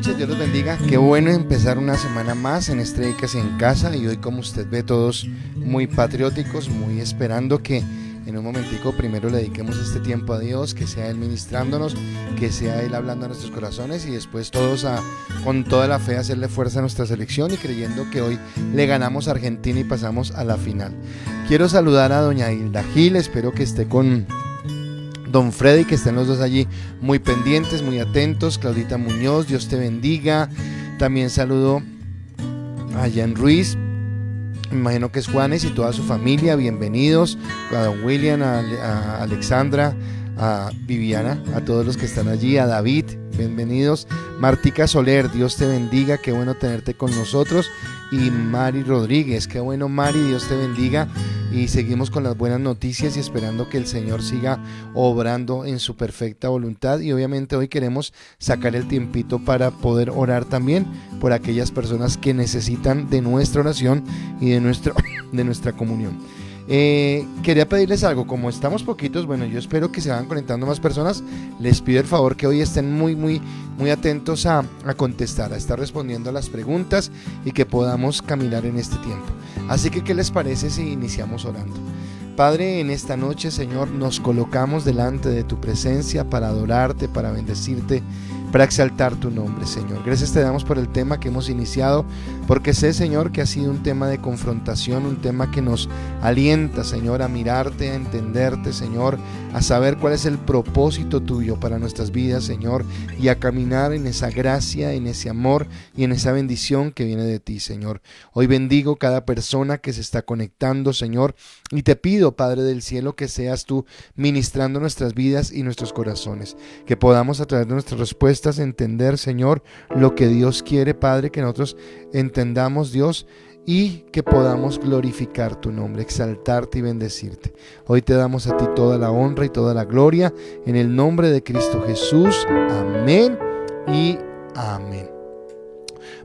noches, Dios los bendiga. Qué bueno empezar una semana más en Estrellas en Casa. Y hoy, como usted ve, todos muy patrióticos, muy esperando que en un momentico primero le dediquemos este tiempo a Dios, que sea Él ministrándonos, que sea Él hablando a nuestros corazones, y después todos con toda la fe hacerle fuerza a nuestra selección y creyendo que hoy le ganamos a Argentina y pasamos a la final. Quiero saludar a doña Hilda Gil, espero que esté con don Freddy, que estén los dos allí muy pendientes, muy atentos. Claudita Muñoz, Dios te bendiga. También saludo a Jan Ruiz, me imagino que es Juanes y toda su familia, bienvenidos. A don William, a Alexandra, a Viviana, a todos los que están allí, a David, bienvenidos. Martica Soler, Dios te bendiga, qué bueno tenerte con nosotros. Y Mari Rodríguez, qué bueno Mari, Dios te bendiga. Y seguimos con las buenas noticias y esperando que el Señor siga obrando en su perfecta voluntad. Y obviamente hoy queremos sacar el tiempito para poder orar también por aquellas personas que necesitan de nuestra oración y de nuestra comunión. Quería pedirles algo, como estamos poquitos, bueno, yo espero que se vayan conectando más personas. Les pido el favor que hoy estén muy atentos a contestar, a estar respondiendo a las preguntas y que podamos caminar en este tiempo. Así que, ¿qué les parece si iniciamos orando? Padre, en esta noche, Señor, nos colocamos delante de tu presencia para adorarte, para bendecirte, para exaltar tu nombre, Señor. Gracias te damos por el tema que hemos iniciado, porque sé, Señor, que ha sido un tema de confrontación, un tema que nos alienta, Señor, a mirarte, a entenderte, Señor, a saber cuál es el propósito tuyo para nuestras vidas, Señor, y a caminar en esa gracia, en ese amor y en esa bendición que viene de ti, Señor. Hoy bendigo cada persona que se está conectando, Señor, y te pido, Padre del cielo, que seas tú ministrando nuestras vidas y nuestros corazones, que podamos a través de nuestras respuestas entender, Señor, lo que Dios quiere, Padre, que nosotros entendamos, Dios, y que podamos glorificar tu nombre, exaltarte y bendecirte. Hoy te damos a ti toda la honra y toda la gloria en el nombre de Cristo Jesús. Amén y amén.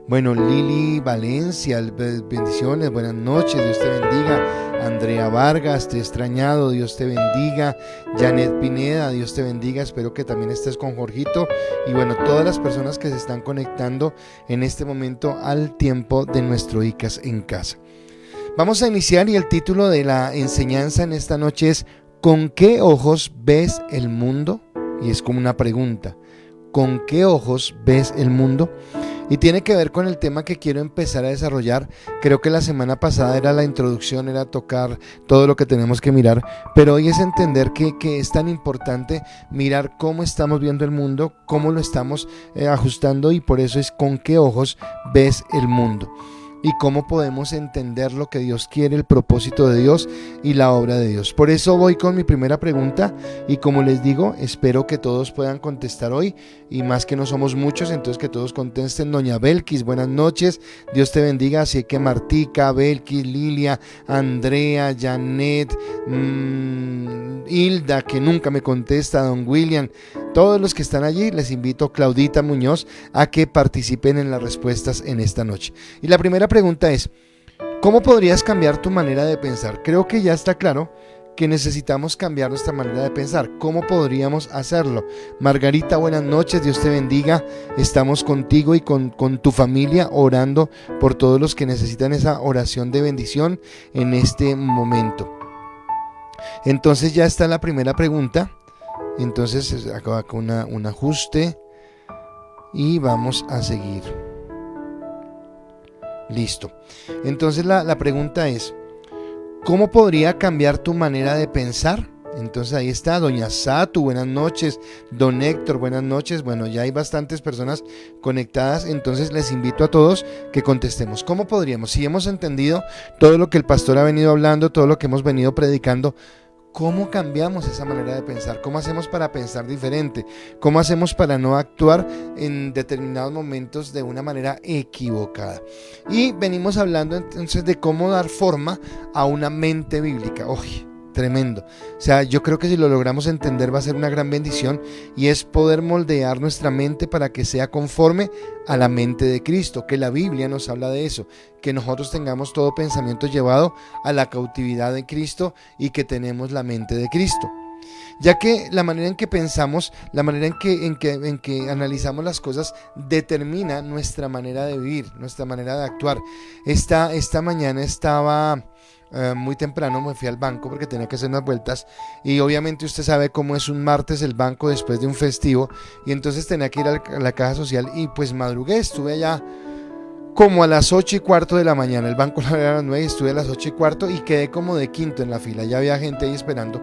Bueno, Lili Valencia, bendiciones, buenas noches, Dios te bendiga. Andrea Vargas, te he extrañado, Dios te bendiga. Janet Pineda, Dios te bendiga, espero que también estés con Jorgito. Y bueno, todas las personas que se están conectando en este momento al tiempo de nuestro ICAS en casa. Vamos a iniciar y el título de la enseñanza en esta noche es ¿con qué ojos ves el mundo? Y es como una pregunta, ¿con qué ojos ves el mundo? Y tiene que ver con el tema que quiero empezar a desarrollar. Creo que la semana pasada era la introducción, era tocar todo lo que tenemos que mirar, pero hoy es entender que es tan importante mirar cómo estamos viendo el mundo, cómo lo estamos ajustando, y por eso es con qué ojos ves el mundo y cómo podemos entender lo que Dios quiere, el propósito de Dios y la obra de Dios. Por eso voy con mi primera pregunta y, como les digo, espero que todos puedan contestar hoy, y más que no somos muchos, entonces que todos contesten. Doña Belkis, buenas noches, Dios te bendiga. Así que Martica, Belkis, Lilia, Andrea, Janet, Hilda, que nunca me contesta, don William, todos los que están allí, les invito, Claudita Muñoz, a que participen en las respuestas en esta noche. Y la primera pregunta es, ¿cómo podrías cambiar tu manera de pensar? Creo que ya está claro que necesitamos cambiar nuestra manera de pensar. ¿Cómo podríamos hacerlo? Margarita, buenas noches, Dios te bendiga. Estamos contigo y con tu familia orando por todos los que necesitan esa oración de bendición en este momento. Entonces ya está la primera pregunta. Entonces acaba con un ajuste y vamos a seguir. Listo. Entonces la pregunta es, ¿cómo podría cambiar tu manera de pensar? Entonces ahí está, doña Satu, buenas noches. Don Héctor, buenas noches. Bueno, ya hay bastantes personas conectadas, entonces les invito a todos que contestemos. ¿Cómo podríamos? Si hemos entendido todo lo que el pastor ha venido hablando, todo lo que hemos venido predicando, ¿cómo cambiamos esa manera de pensar? ¿Cómo hacemos para pensar diferente? ¿Cómo hacemos para no actuar en determinados momentos de una manera equivocada? Y venimos hablando entonces de cómo dar forma a una mente bíblica. ¡Uy! Tremendo. O sea, yo creo que si lo logramos entender va a ser una gran bendición, y es poder moldear nuestra mente para que sea conforme a la mente de Cristo, que la Biblia nos habla de eso, que nosotros tengamos todo pensamiento llevado a la cautividad de Cristo y que tenemos la mente de Cristo. ya que la manera en que pensamos, la manera en que analizamos las cosas determina nuestra manera de vivir, nuestra manera de actuar. Esta mañana estaba muy temprano, me fui al banco porque tenía que hacer unas vueltas y obviamente usted sabe cómo es un martes el banco después de un festivo, y entonces tenía que ir a la caja social y pues madrugué, estuve allá como a las 8:15 de la mañana. El banco era a las 9 y estuve a las 8:15 y quedé como de quinto en la fila, ya había gente ahí esperando.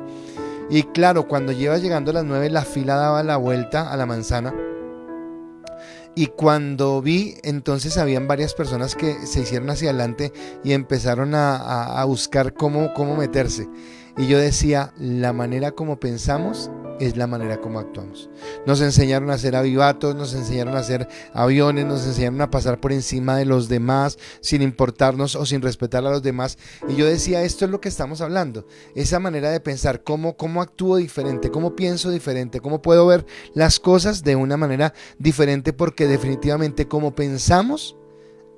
Y claro, cuando lleva llegando a las 9 la fila daba la vuelta a la manzana. Y cuando vi, entonces habían varias personas que se hicieron hacia adelante y empezaron a buscar cómo meterse. Y yo decía, la manera como pensamos es la manera como actuamos. Nos enseñaron a hacer avivatos, nos enseñaron a hacer aviones, nos enseñaron a pasar por encima de los demás sin importarnos o sin respetar a los demás. Y yo decía, esto es lo que estamos hablando, esa manera de pensar, cómo actúo diferente, cómo pienso diferente, cómo puedo ver las cosas de una manera diferente, porque definitivamente como pensamos,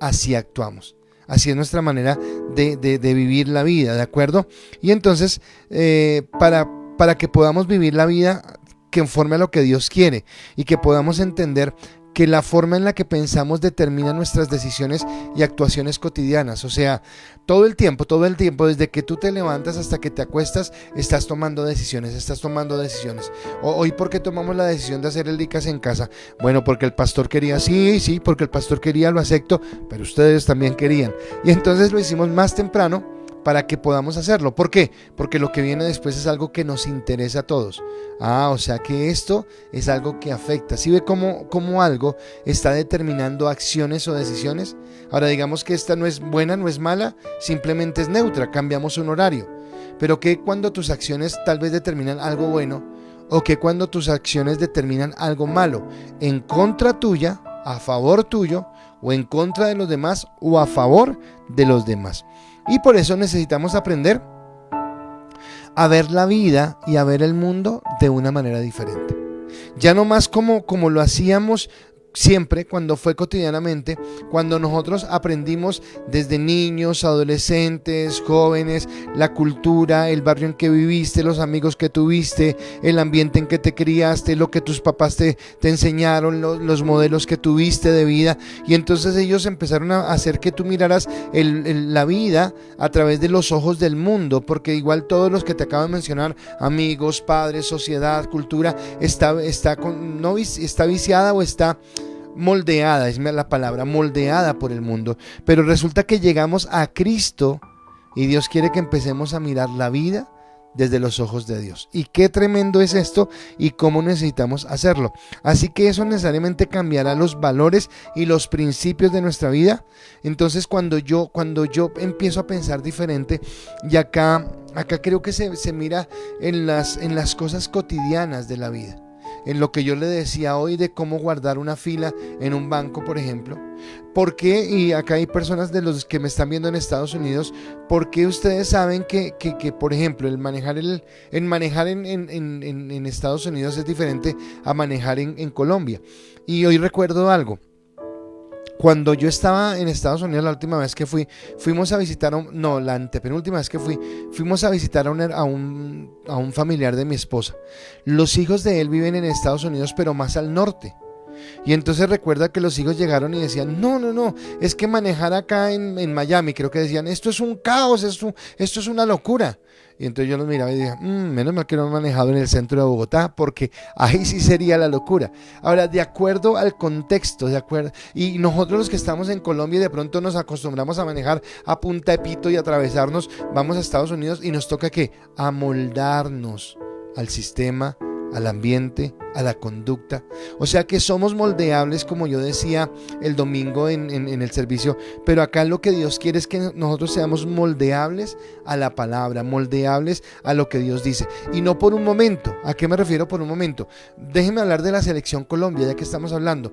así actuamos. Así es nuestra manera de vivir la vida, ¿de acuerdo? Y entonces, para que podamos vivir la vida conforme a lo que Dios quiere y que podamos entender que la forma en la que pensamos determina nuestras decisiones y actuaciones cotidianas. O sea, todo el tiempo, desde que tú te levantas hasta que te acuestas, estás tomando decisiones. Hoy, ¿por qué tomamos la decisión de hacer el ICAS en casa? Bueno, porque el pastor quería, sí, porque el pastor quería, lo acepto, pero ustedes también querían. Y entonces lo hicimos más temprano para que podamos hacerlo. ¿Por qué? Porque lo que viene después es algo que nos interesa a todos. O sea que esto es algo que afecta. ¿Sí ve cómo algo está determinando acciones o decisiones? Ahora, digamos que esta no es buena, no es mala, simplemente es neutra, cambiamos un horario. Pero ¿qué cuando tus acciones tal vez determinan algo bueno? ¿O qué cuando tus acciones determinan algo malo? En contra tuya, a favor tuyo, o en contra de los demás, o a favor de los demás. Y por eso necesitamos aprender a ver la vida y a ver el mundo de una manera diferente. Ya no más como lo hacíamos siempre, cuando fue cotidianamente, cuando nosotros aprendimos desde niños, adolescentes, jóvenes, la cultura, el barrio en que viviste, los amigos que tuviste, el ambiente en que te criaste, lo que tus papás te enseñaron, los modelos que tuviste de vida, y entonces ellos empezaron a hacer que tú miraras la vida a través de los ojos del mundo, porque igual todos los que te acabo de mencionar, amigos, padres, sociedad, cultura, está viciada o está moldeada, es la palabra, moldeada por el mundo. Pero resulta que llegamos a Cristo y Dios quiere que empecemos a mirar la vida desde los ojos de Dios. Y qué tremendo es esto y cómo necesitamos hacerlo. Así que eso necesariamente cambiará los valores y los principios de nuestra vida. Entonces cuando yo empiezo a pensar diferente, y acá creo que se mira en las cosas cotidianas de la vida. En lo que yo le decía hoy de cómo guardar una fila en un banco, por ejemplo. ¿Por qué? Y acá hay personas de los que me están viendo en Estados Unidos. ¿Por qué ustedes saben que por ejemplo, el manejar en Estados Unidos es diferente a manejar en Colombia? Y hoy recuerdo algo. Cuando yo estaba en Estados Unidos, la última vez que fuimos a visitar la antepenúltima vez que fuimos a visitar a un familiar de mi esposa. Los hijos de él viven en Estados Unidos, pero más al norte. Y entonces recuerda que los hijos llegaron y decían, no, es que manejar acá en Miami, creo que decían, esto es un caos, esto es una locura. Y entonces yo los miraba y dije, menos mal que no he manejado en el centro de Bogotá, porque ahí sí sería la locura. Ahora, de acuerdo al contexto, y nosotros los que estamos en Colombia y de pronto nos acostumbramos a manejar a punta de pito y atravesarnos, vamos a Estados Unidos y nos toca ¿qué? Amoldarnos al sistema, al ambiente, a la conducta. O sea que somos moldeables, como yo decía el domingo en el servicio, pero acá lo que Dios quiere es que nosotros seamos moldeables a la palabra, moldeables a lo que Dios dice, y no por un momento. ¿A qué me refiero por un momento? Déjenme hablar de la selección Colombia, ya que estamos hablando.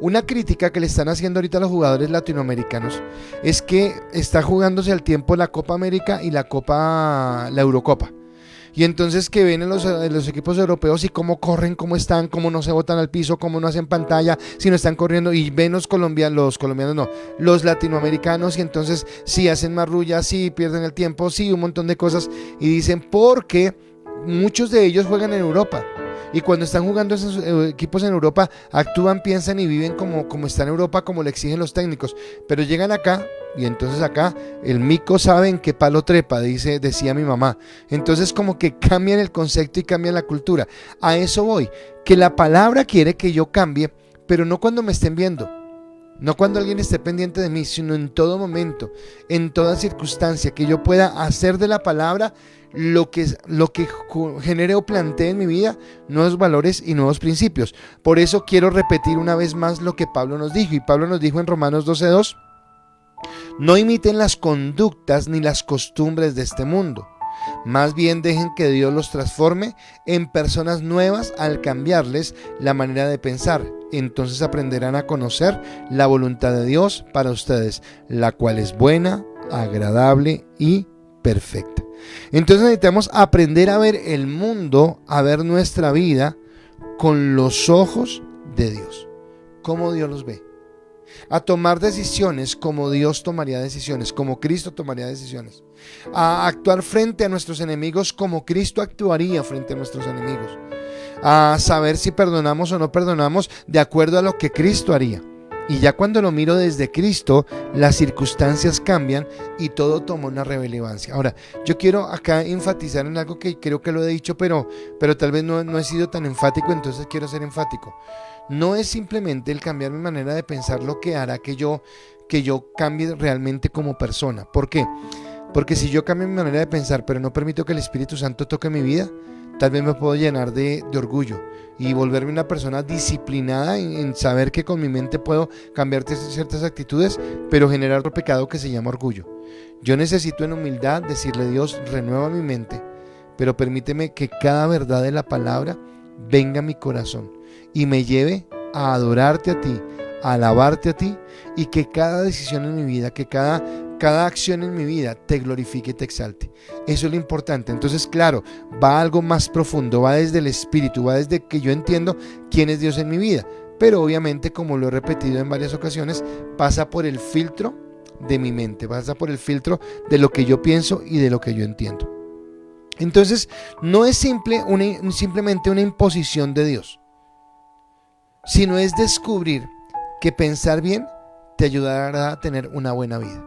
Una crítica que le están haciendo ahorita a los jugadores latinoamericanos es que está jugándose al tiempo la Copa América y la Eurocopa. Y entonces que ven en los equipos europeos y cómo corren, cómo están, cómo no se botan al piso, cómo no hacen pantalla, si no están corriendo, y ven los latinoamericanos, y entonces sí hacen marrulla, sí pierden el tiempo, sí un montón de cosas, y dicen porque muchos de ellos juegan en Europa. Y cuando están jugando esos equipos en Europa, actúan, piensan y viven como está en Europa, como le exigen los técnicos. Pero llegan acá, y entonces acá el mico sabe en qué palo trepa, decía mi mamá. Entonces como que cambian el concepto y cambian la cultura. A eso voy, que la palabra quiere que yo cambie, pero no cuando me estén viendo. No cuando alguien esté pendiente de mí, sino en todo momento, en toda circunstancia, que yo pueda hacer de la palabra lo que genere o plantee en mi vida nuevos valores y nuevos principios. Por eso quiero repetir una vez más lo que Pablo nos dijo. Y Pablo nos dijo en Romanos 12:2: no imiten las conductas ni las costumbres de este mundo. Más bien dejen que Dios los transforme en personas nuevas al cambiarles la manera de pensar. Entonces aprenderán a conocer la voluntad de Dios para ustedes, la cual es buena, agradable y perfecta. Entonces necesitamos aprender a ver el mundo, a ver nuestra vida con los ojos de Dios. ¿Cómo Dios los ve? A tomar decisiones como Dios tomaría decisiones, como Cristo tomaría decisiones. A actuar frente a nuestros enemigos como Cristo actuaría frente a nuestros enemigos. A saber si perdonamos o no perdonamos de acuerdo a lo que Cristo haría. Y ya cuando lo miro desde Cristo, las circunstancias cambian y todo toma una relevancia. Ahora, yo quiero acá enfatizar en algo que creo que lo he dicho, pero tal vez no he sido tan enfático, entonces quiero ser enfático. No es simplemente el cambiar mi manera de pensar lo que hará que yo cambie realmente como persona. ¿Por qué? Porque si yo cambio mi manera de pensar, pero no permito que el Espíritu Santo toque mi vida, tal vez me puedo llenar de orgullo y volverme una persona disciplinada en saber que con mi mente puedo cambiar ciertas actitudes, pero generar otro pecado que se llama orgullo. Yo necesito en humildad decirle: Dios, renueva mi mente, pero permíteme que cada verdad de la palabra venga a mi corazón y me lleve a adorarte a ti, a alabarte a ti, y que cada decisión en mi vida, que cada acción en mi vida te glorifique y te exalte. Eso es lo importante. Entonces, claro, va algo más profundo, va desde el espíritu, va desde que yo entiendo quién es Dios en mi vida, pero obviamente, como lo he repetido en varias ocasiones, pasa por el filtro de mi mente, pasa por el filtro de lo que yo pienso y de lo que yo entiendo. Entonces, no es simplemente una imposición de Dios, sino es descubrir que pensar bien te ayudará a tener una buena vida.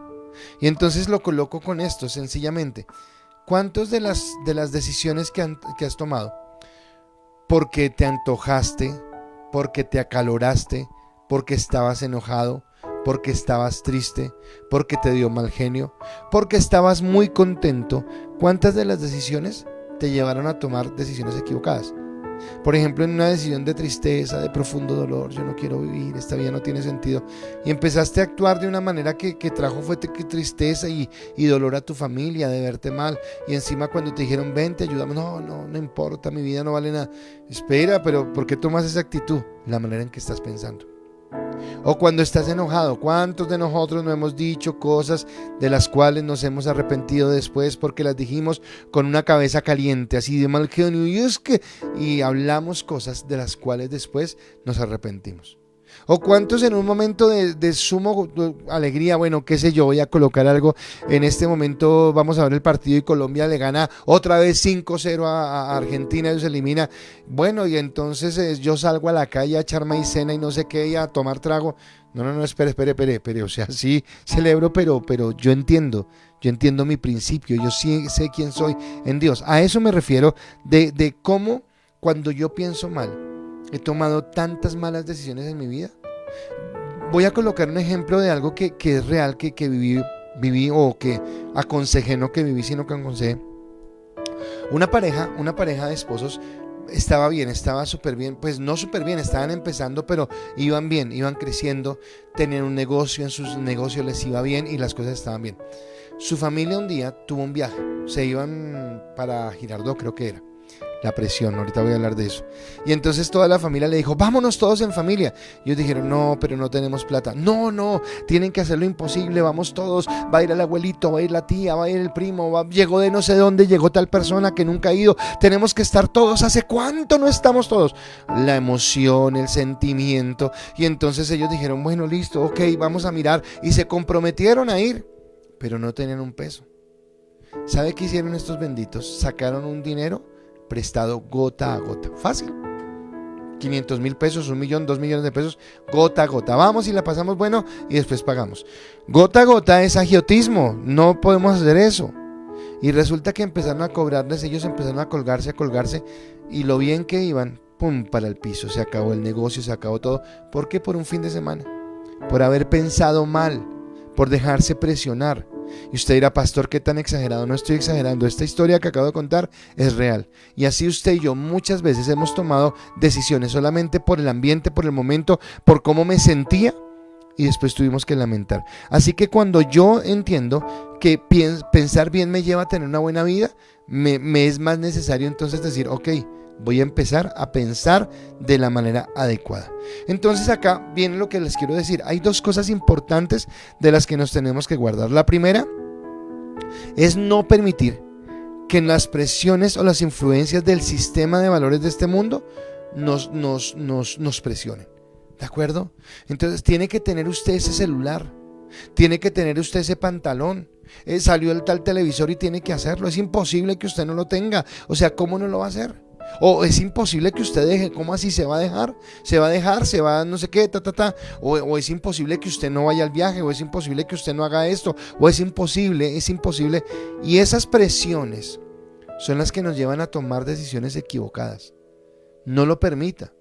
Y entonces lo coloco con esto, sencillamente: ¿cuántas de las decisiones que has tomado, porque te antojaste, porque te acaloraste, porque estabas enojado, porque estabas triste, porque te dio mal genio, porque estabas muy contento, cuántas de las decisiones te llevaron a tomar decisiones equivocadas? Por ejemplo, en una decisión de tristeza, de profundo dolor: yo no quiero vivir, esta vida no tiene sentido, y empezaste a actuar de una manera que trajo tristeza y dolor a tu familia, de verte mal, y encima cuando te dijeron: vente, ayúdame, no importa, mi vida no vale nada. Espera, pero ¿por qué tomas esa actitud? La manera en que estás pensando. O cuando estás enojado, ¿cuántos de nosotros no hemos dicho cosas de las cuales nos hemos arrepentido después porque las dijimos con una cabeza caliente, así de mal genio, y hablamos cosas de las cuales después nos arrepentimos? O cuántos en un momento de sumo alegría, bueno, qué sé yo, voy a colocar algo, en este momento vamos a ver el partido y Colombia le gana otra vez 5-0 a Argentina, ellos se elimina, bueno, y entonces yo salgo a la calle a echar maicena y no sé qué, y a tomar trago. No, espere, o sea, sí celebro, pero yo entiendo mi principio, yo sí sé quién soy en Dios. A eso me refiero de cómo cuando yo pienso mal, he tomado tantas malas decisiones en mi vida. Voy a colocar un ejemplo de algo que es real, que viví o que aconsejé, no que viví, sino que aconsejé. Una pareja de esposos estaba súper bien, pues no súper bien, estaban empezando, pero iban bien, iban creciendo, tenían un negocio, en sus negocios les iba bien y las cosas estaban bien. Su familia un día tuvo un viaje, se iban para Girardot, creo que era. La presión, ahorita voy a hablar de eso. Y entonces toda la familia le dijo: vámonos todos en familia. Y ellos dijeron: no, pero no tenemos plata. No, tienen que hacer lo imposible, vamos todos. Va a ir el abuelito, va a ir la tía, va a ir el primo, llegó de no sé dónde, llegó tal persona que nunca ha ido. Tenemos que estar todos. ¿Hace cuánto no estamos todos? La emoción, el sentimiento. Y entonces ellos dijeron: bueno, listo, ok, vamos a mirar. Y se comprometieron a ir, pero no tenían un peso. ¿Sabe qué hicieron estos benditos? Sacaron un dinero, prestado gota a gota. Fácil. 500,000 pesos, 1,000,000, 2,000,000 de pesos, gota a gota. Vamos y la pasamos bueno y después pagamos. Gota a gota es agiotismo, no podemos hacer eso. Y resulta que empezaron a cobrarles, ellos empezaron a colgarse y lo bien que iban, pum, para el piso. Se acabó el negocio, se acabó todo. ¿Por qué? Por un fin de semana. Por haber pensado mal, por dejarse presionar. Y usted dirá, pastor, ¿qué tan exagerado? No estoy exagerando, esta historia que acabo de contar es real. Y así usted y yo muchas veces hemos tomado decisiones solamente por el ambiente, por el momento, por cómo me sentía, y después tuvimos que lamentar. Así que cuando yo entiendo que pensar bien me lleva a tener una buena vida, me es más necesario entonces decir, ok, voy a empezar a pensar de la manera adecuada. Entonces acá viene lo que les quiero decir. Hay dos cosas importantes de las que nos tenemos que guardar. La primera es no permitir que las presiones o las influencias del sistema de valores de este mundo nos presionen. ¿De acuerdo? Entonces tiene que tener usted ese celular, tiene que tener usted ese pantalón. Salió el tal televisor y tiene que hacerlo. Es imposible que usted no lo tenga. O sea, ¿cómo no lo va a hacer? O es imposible que usted deje. ¿Cómo así se va a dejar? Se va no sé qué, o es imposible que usted no vaya al viaje, o es imposible que usted no haga esto, o es imposible. Y esas presiones son las que nos llevan a tomar decisiones equivocadas. No lo permita.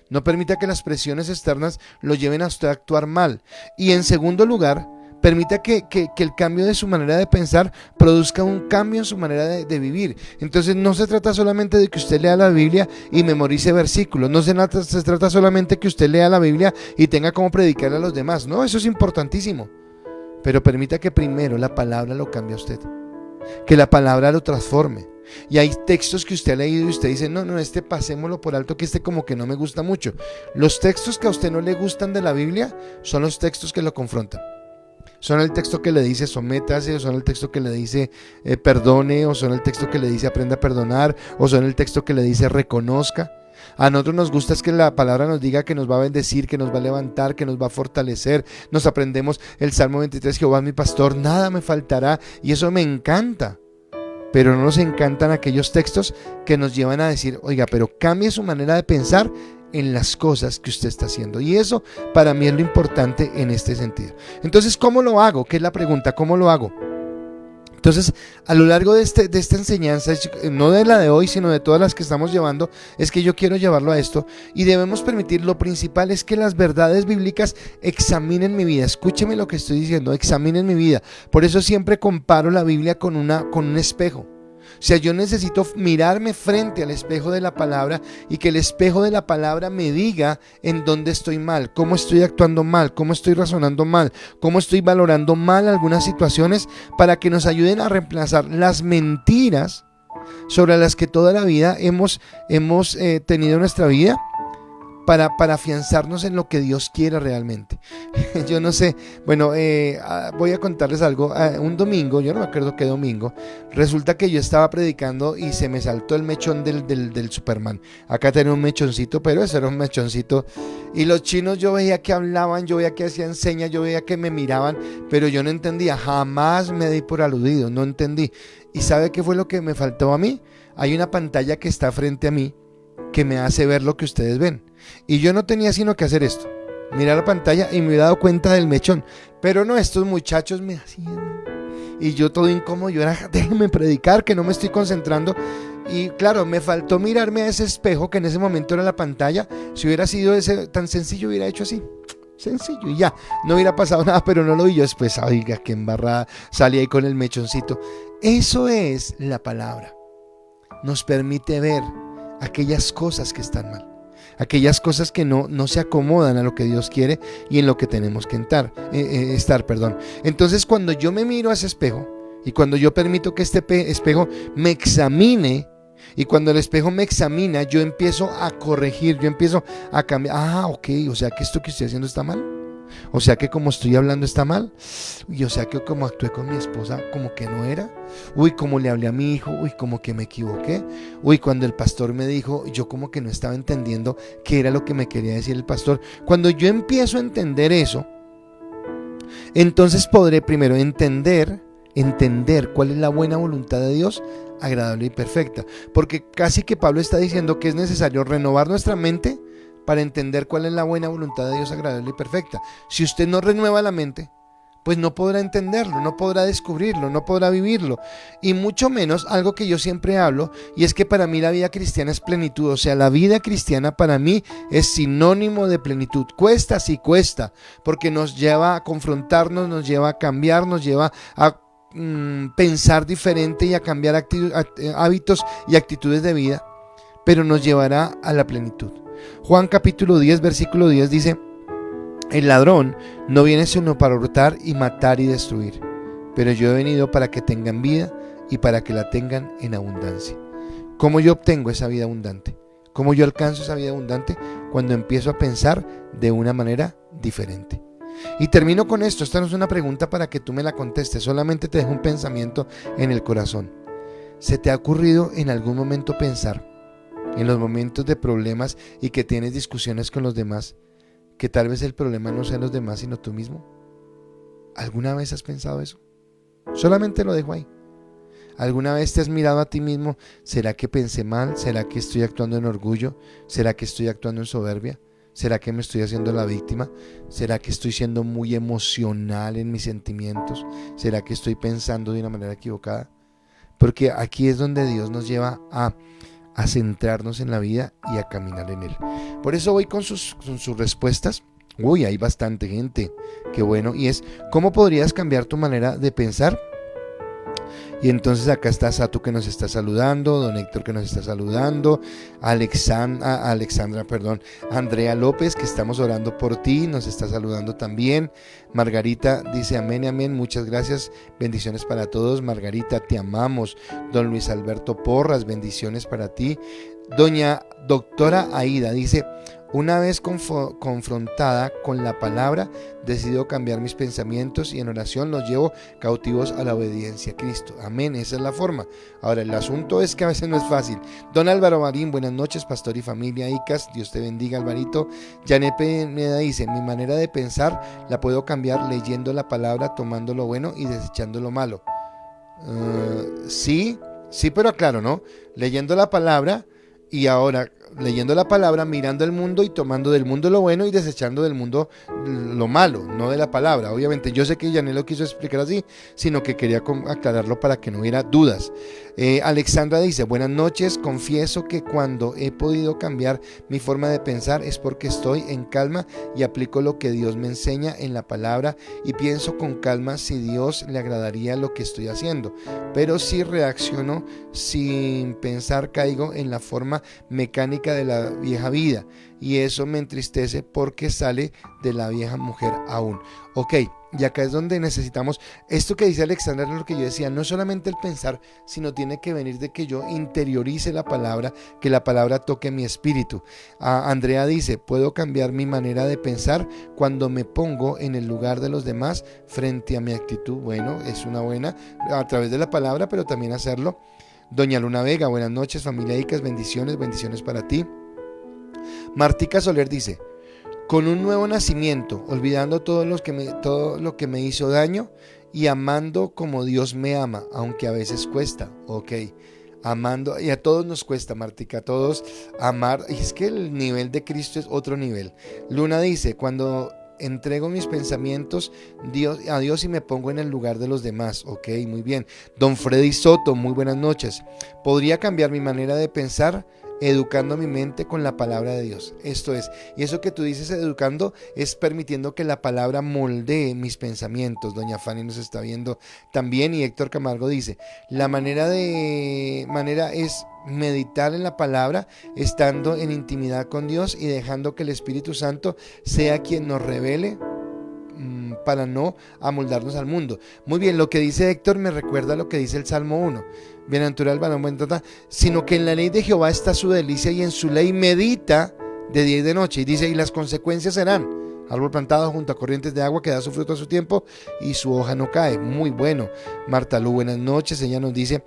No permita que las presiones externas lo lleven a usted a actuar mal. Y en segundo lugar, permita que el cambio de su manera de pensar produzca un cambio en su manera de vivir. Entonces no se trata solamente de que usted lea la Biblia y memorice versículos. No se trata solamente de que usted lea la Biblia y tenga cómo predicarle a los demás. No, eso es importantísimo. Pero permita que primero la palabra lo cambie a usted. Que la palabra lo transforme. Y hay textos que usted ha leído y usted dice, no, pasémoslo por alto, que como que no me gusta mucho. Los textos que a usted no le gustan de la Biblia son los textos que lo confrontan. Son el texto que le dice sométase, o son el texto que le dice perdone, o son el texto que le dice aprenda a perdonar, o son el texto que le dice reconozca. A nosotros nos gusta es que la palabra nos diga que nos va a bendecir, que nos va a levantar, que nos va a fortalecer. Nos aprendemos el Salmo 23, Jehová es mi pastor, nada me faltará, y eso me encanta. Pero no nos encantan aquellos textos que nos llevan a decir, oiga, pero cambie su manera de pensar en las cosas que usted está haciendo. Y eso para mí es lo importante en este sentido. Entonces, ¿cómo lo hago? ¿Qué es la pregunta? ¿Cómo lo hago? Entonces, a lo largo de esta enseñanza, no de la de hoy, sino de todas las que estamos llevando, es que yo quiero llevarlo a esto y debemos permitir, lo principal es que las verdades bíblicas examinen mi vida. Escúcheme lo que estoy diciendo, examinen mi vida. Por eso siempre comparo la Biblia con un espejo. O sea, yo necesito mirarme frente al espejo de la palabra y que el espejo de la palabra me diga en dónde estoy mal, cómo estoy actuando mal, cómo estoy razonando mal, cómo estoy valorando mal algunas situaciones, para que nos ayuden a reemplazar las mentiras sobre las que toda la vida hemos tenido en nuestra vida, para afianzarnos en lo que Dios quiere realmente. Yo no sé, bueno, voy a contarles algo. Un domingo, yo no me acuerdo qué domingo, resulta que yo estaba predicando y se me saltó el mechón del Superman. Acá tenía un mechoncito, pero ese era un mechoncito, y los chinos yo veía que hablaban, yo veía que hacían señas, yo veía que me miraban, pero yo no entendía, jamás me di por aludido, no entendí. ¿Y sabe qué fue lo que me faltó a mí? Hay una pantalla que está frente a mí que me hace ver lo que ustedes ven. Y yo no tenía sino que hacer esto, mirar la pantalla, y me he dado cuenta del mechón. Pero no, estos muchachos me hacían, y yo todo incómodo, yo era, déjenme predicar, que no me estoy concentrando. Y claro, me faltó mirarme a ese espejo que en ese momento era la pantalla. Si hubiera sido tan sencillo, hubiera hecho así, sencillo, y ya, no hubiera pasado nada, pero no lo vi yo. Después, oiga, qué embarrada, salí ahí con el mechoncito. Eso es la palabra. Nos permite ver aquellas cosas que están mal, aquellas cosas que no se acomodan a lo que Dios quiere y en lo que tenemos que estar. Entonces, cuando yo me miro a ese espejo y cuando yo permito que este espejo me examine, y cuando el espejo me examina, yo empiezo a corregir, yo empiezo a cambiar. Ok, o sea que esto que estoy haciendo está mal. O sea que como estoy hablando está mal. Y o sea que como actué con mi esposa como que no era. Uy, como le hablé a mi hijo, uy, como que me equivoqué. Uy, cuando el pastor me dijo, yo como que no estaba entendiendo qué era lo que me quería decir el pastor. Cuando yo empiezo a entender eso, entonces podré primero entender cuál es la buena voluntad de Dios agradable y perfecta. Porque casi que Pablo está diciendo que es necesario renovar nuestra mente para entender cuál es la buena voluntad de Dios agradable y perfecta. Si usted no renueva la mente, pues no podrá entenderlo, no podrá descubrirlo, no podrá vivirlo. Y mucho menos algo que yo siempre hablo, y es que para mí la vida cristiana es plenitud. O sea, la vida cristiana para mí es sinónimo de plenitud. Cuesta, sí cuesta, porque nos lleva a confrontarnos, nos lleva a cambiar, nos lleva a pensar diferente y a cambiar hábitos y actitudes de vida, pero nos llevará a la plenitud. Juan capítulo 10 versículo 10 dice: el ladrón no viene sino para hurtar y matar y destruir, pero yo he venido para que tengan vida y para que la tengan en abundancia. ¿Cómo yo obtengo esa vida abundante? ¿Cómo yo alcanzo esa vida abundante? Cuando empiezo a pensar de una manera diferente. Y termino con esto. Esta no es una pregunta para que tú me la contestes, solamente te dejo un pensamiento en el corazón. ¿Se te ha ocurrido en algún momento pensar, en los momentos de problemas y que tienes discusiones con los demás, que tal vez el problema no sean los demás sino tú mismo? ¿Alguna vez has pensado eso? Solamente lo dejo ahí. ¿Alguna vez te has mirado a ti mismo? ¿Será que pensé mal? ¿Será que estoy actuando en orgullo? ¿Será que estoy actuando en soberbia? ¿Será que me estoy haciendo la víctima? ¿Será que estoy siendo muy emocional en mis sentimientos? ¿Será que estoy pensando de una manera equivocada? Porque aquí es donde Dios nos lleva a centrarnos en la vida y a caminar en Él. Por eso voy con sus respuestas. Uy, hay bastante gente, qué bueno. Y es: ¿cómo podrías cambiar tu manera de pensar? Y entonces acá está Satu, que nos está saludando, don Héctor, que nos está saludando, Andrea López, que estamos orando por ti, nos está saludando también. Margarita dice: amén, amén, muchas gracias, bendiciones para todos. Margarita, te amamos. Don Luis Alberto Porras, bendiciones para ti. Doña doctora Aida dice: una vez confrontada con la palabra, decido cambiar mis pensamientos y en oración los llevo cautivos a la obediencia a Cristo. Amén, esa es la forma. Ahora, el asunto es que a veces no es fácil. Don Álvaro Marín, buenas noches, pastor y familia ICAS, Dios te bendiga, Alvarito. Janet Pineda dice: mi manera de pensar la puedo cambiar leyendo la palabra, tomando lo bueno y desechando lo malo. Sí, pero claro, ¿no? Leyendo la palabra y ahora leyendo la palabra, mirando el mundo y tomando del mundo lo bueno y desechando del mundo lo malo, no de la palabra. Obviamente yo sé que Janet lo quiso explicar así, sino que quería aclararlo para que no hubiera dudas. Alexandra dice: buenas noches, confieso que cuando he podido cambiar mi forma de pensar es porque estoy en calma y aplico lo que Dios me enseña en la palabra y pienso con calma si Dios le agradaría lo que estoy haciendo, pero si reacciono sin pensar caigo en la forma mecánica de la vieja vida y eso me entristece porque sale de la vieja mujer aún. Ok, y acá es donde necesitamos esto que dice Alexandra, es lo que yo decía, no solamente el pensar, sino tiene que venir de que yo interiorice la palabra, que la palabra toque mi espíritu. Andrea dice: puedo cambiar mi manera de pensar cuando me pongo en el lugar de los demás frente a mi actitud. Bueno, es una buena, a través de la palabra, pero también hacerlo. Doña Luna Vega, buenas noches, familia ICAS, bendiciones para ti. Martica Soler dice: con un nuevo nacimiento, olvidando todo lo que me hizo daño y amando como Dios me ama, aunque a veces cuesta. Ok, amando, y a todos nos cuesta, Martica, a todos amar, y es que el nivel de Cristo es otro nivel. Luna dice: cuando entrego mis pensamientos a Dios y me pongo en el lugar de los demás. Ok, muy bien. Don Freddy Soto, muy buenas noches. Podría cambiar mi manera de pensar educando mi mente con la palabra de Dios. Esto es, y eso que tú dices educando es permitiendo que la palabra moldee mis pensamientos. Doña Fanny nos está viendo también, y Héctor Camargo dice: la manera es meditar en la palabra, estando en intimidad con Dios y dejando que el Espíritu Santo sea quien nos revele para no amoldarnos al mundo. Muy bien, lo que dice Héctor me recuerda a lo que dice el Salmo 1. Bienaventurado el varón, sino que en la ley de Jehová está su delicia y en su ley medita de día y de noche. Y dice: y las consecuencias serán árbol plantado junto a corrientes de agua que da su fruto a su tiempo y su hoja no cae. Muy bueno. Marta Lu, buenas noches. Ella nos dice: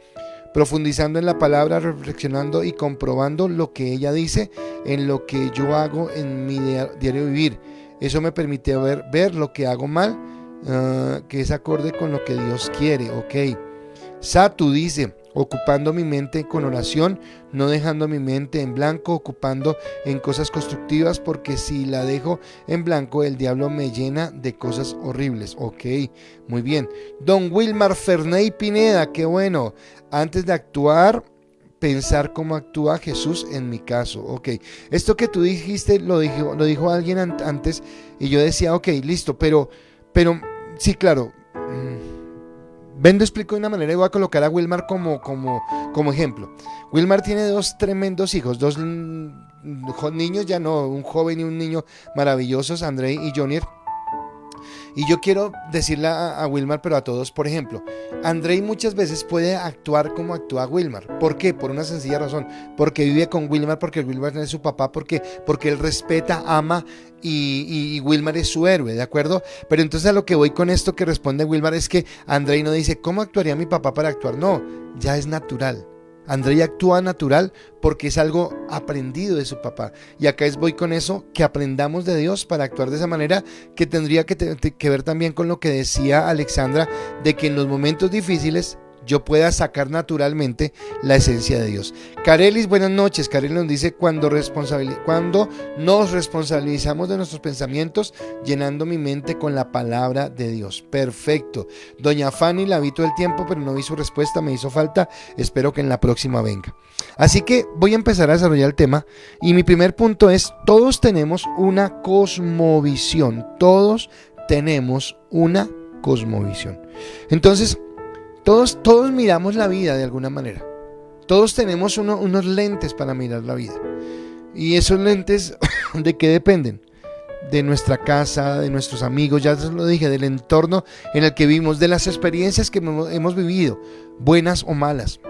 profundizando en la palabra, reflexionando y comprobando lo que ella dice en lo que yo hago en mi diario vivir. Eso me permite ver lo que hago mal, que es acorde con lo que Dios quiere. Ok. Satu dice: ocupando mi mente con oración, no dejando mi mente en blanco, ocupando en cosas constructivas, porque si la dejo en blanco, el diablo me llena de cosas horribles. Ok, muy bien. Don Wilmar Ferney Pineda, qué bueno. Antes de actuar, pensar cómo actúa Jesús en mi caso. Ok, esto que tú dijiste lo dijo alguien antes y yo decía, ok, listo, pero sí, claro. Ven, lo explico de una manera y voy a colocar a Wilmar como ejemplo. Wilmar tiene dos tremendos hijos, dos niños, ya no, un joven y un niño maravillosos, André y Jonier. Y yo quiero decirle a Wilmar, pero a todos, por ejemplo, Andrei muchas veces puede actuar como actúa Wilmar. ¿Por qué? Por una sencilla razón. Porque vive con Wilmar, porque Wilmar es su papá, porque él respeta, ama y Wilmar es su héroe, ¿de acuerdo? Pero entonces a lo que voy con esto que responde Wilmar es que Andrei no dice, ¿cómo actuaría mi papá para actuar? No, ya es natural. Andrei actúa natural porque es algo aprendido de su papá. Y acá voy con eso, que aprendamos de Dios para actuar de esa manera, que tendría que ver también con lo que decía Alexandra, de que en los momentos difíciles yo pueda sacar naturalmente la esencia de Dios. Carelis, buenas noches. Carelis nos dice, cuando nos responsabilizamos de nuestros pensamientos, llenando mi mente con la palabra de Dios. Perfecto. Doña Fanny, la vi todo el tiempo, pero no vi su respuesta, me hizo falta. Espero que en la próxima venga. Así que voy a empezar a desarrollar el tema. Y mi primer punto es, todos tenemos una cosmovisión. Todos tenemos una cosmovisión. Entonces, todos miramos la vida de alguna manera. Todos tenemos unos lentes para mirar la vida. Y esos lentes, ¿de qué dependen? De nuestra casa, de nuestros amigos, ya te lo dije, del entorno en el que vivimos, de las experiencias que hemos vivido, buenas o malas.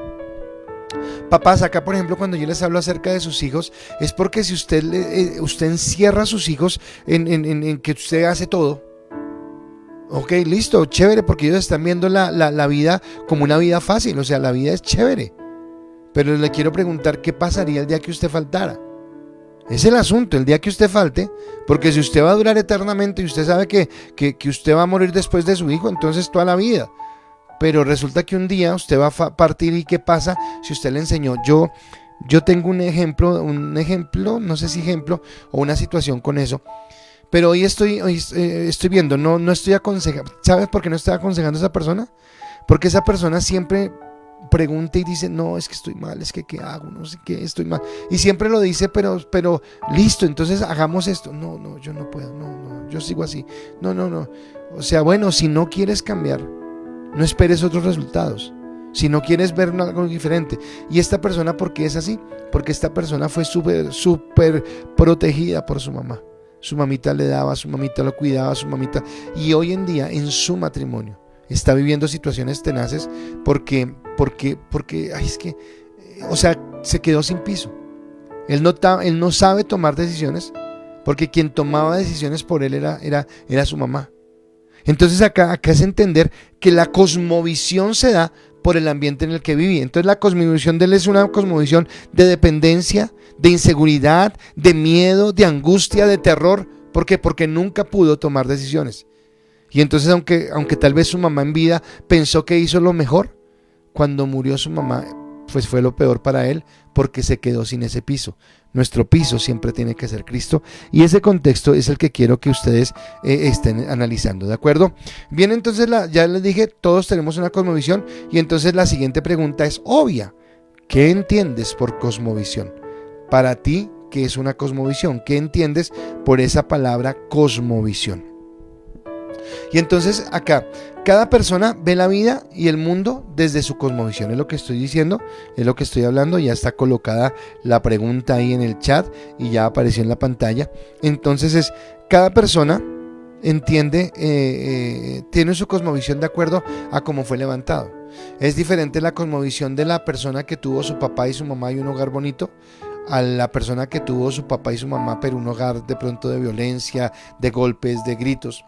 Papás, acá por ejemplo, cuando yo les hablo acerca de sus hijos, es porque si usted encierra a sus hijos en que usted hace todo. Ok, listo, chévere, porque ellos están viendo la vida como una vida fácil, o sea, la vida es chévere. Pero le quiero preguntar, ¿qué pasaría el día que usted faltara? Es el asunto, el día que usted falte, porque si usted va a durar eternamente y usted sabe que usted va a morir después de su hijo, entonces toda la vida. Pero resulta que un día usted va a partir y ¿qué pasa si usted le enseñó? Yo tengo un ejemplo, no sé si ejemplo o una situación con eso. Pero hoy estoy viendo, no estoy aconsejando. ¿Sabes por qué no estoy aconsejando a esa persona? Porque esa persona siempre pregunta y dice, no, es que estoy mal, es que ¿qué hago? No sé qué, estoy mal. Y siempre lo dice, pero listo, entonces hagamos esto. No, yo no puedo, no, yo sigo así. No. O sea, bueno, si no quieres cambiar, no esperes otros resultados. Si no quieres ver algo diferente. Y esta persona, ¿por qué es así? Porque esta persona fue súper protegida por su mamá. Su mamita le daba, su mamita lo cuidaba, su mamita. Y hoy en día en su matrimonio está viviendo situaciones tenaces porque ay, es que, o sea, se quedó sin piso. Él no sabe tomar decisiones porque quien tomaba decisiones por él era su mamá. Entonces acá es entender que la cosmovisión se da por el ambiente en el que viví. Entonces la cosmovisión de él es una cosmovisión de dependencia, de inseguridad, de miedo, de angustia, de terror. ¿Por qué? Porque nunca pudo tomar decisiones. Y entonces aunque tal vez su mamá en vida pensó que hizo lo mejor, cuando murió su mamá, pues fue lo peor para él porque se quedó sin ese piso. Nuestro piso siempre tiene que ser Cristo y ese contexto es el que quiero que ustedes estén analizando, ¿de acuerdo? Bien, entonces ya les dije, todos tenemos una cosmovisión y entonces la siguiente pregunta es obvia. ¿Qué entiendes por cosmovisión? Para ti, ¿qué es una cosmovisión? ¿Qué entiendes por esa palabra cosmovisión? Y entonces acá, cada persona ve la vida y el mundo desde su cosmovisión. Es lo que estoy diciendo, es lo que estoy hablando. Ya está colocada la pregunta ahí en el chat y ya apareció en la pantalla. Entonces cada persona entiende, tiene su cosmovisión de acuerdo a cómo fue levantado. Es diferente la cosmovisión de la persona que tuvo su papá y su mamá y un hogar bonito, a la persona que tuvo su papá y su mamá pero un hogar de pronto de violencia, de golpes, de gritos.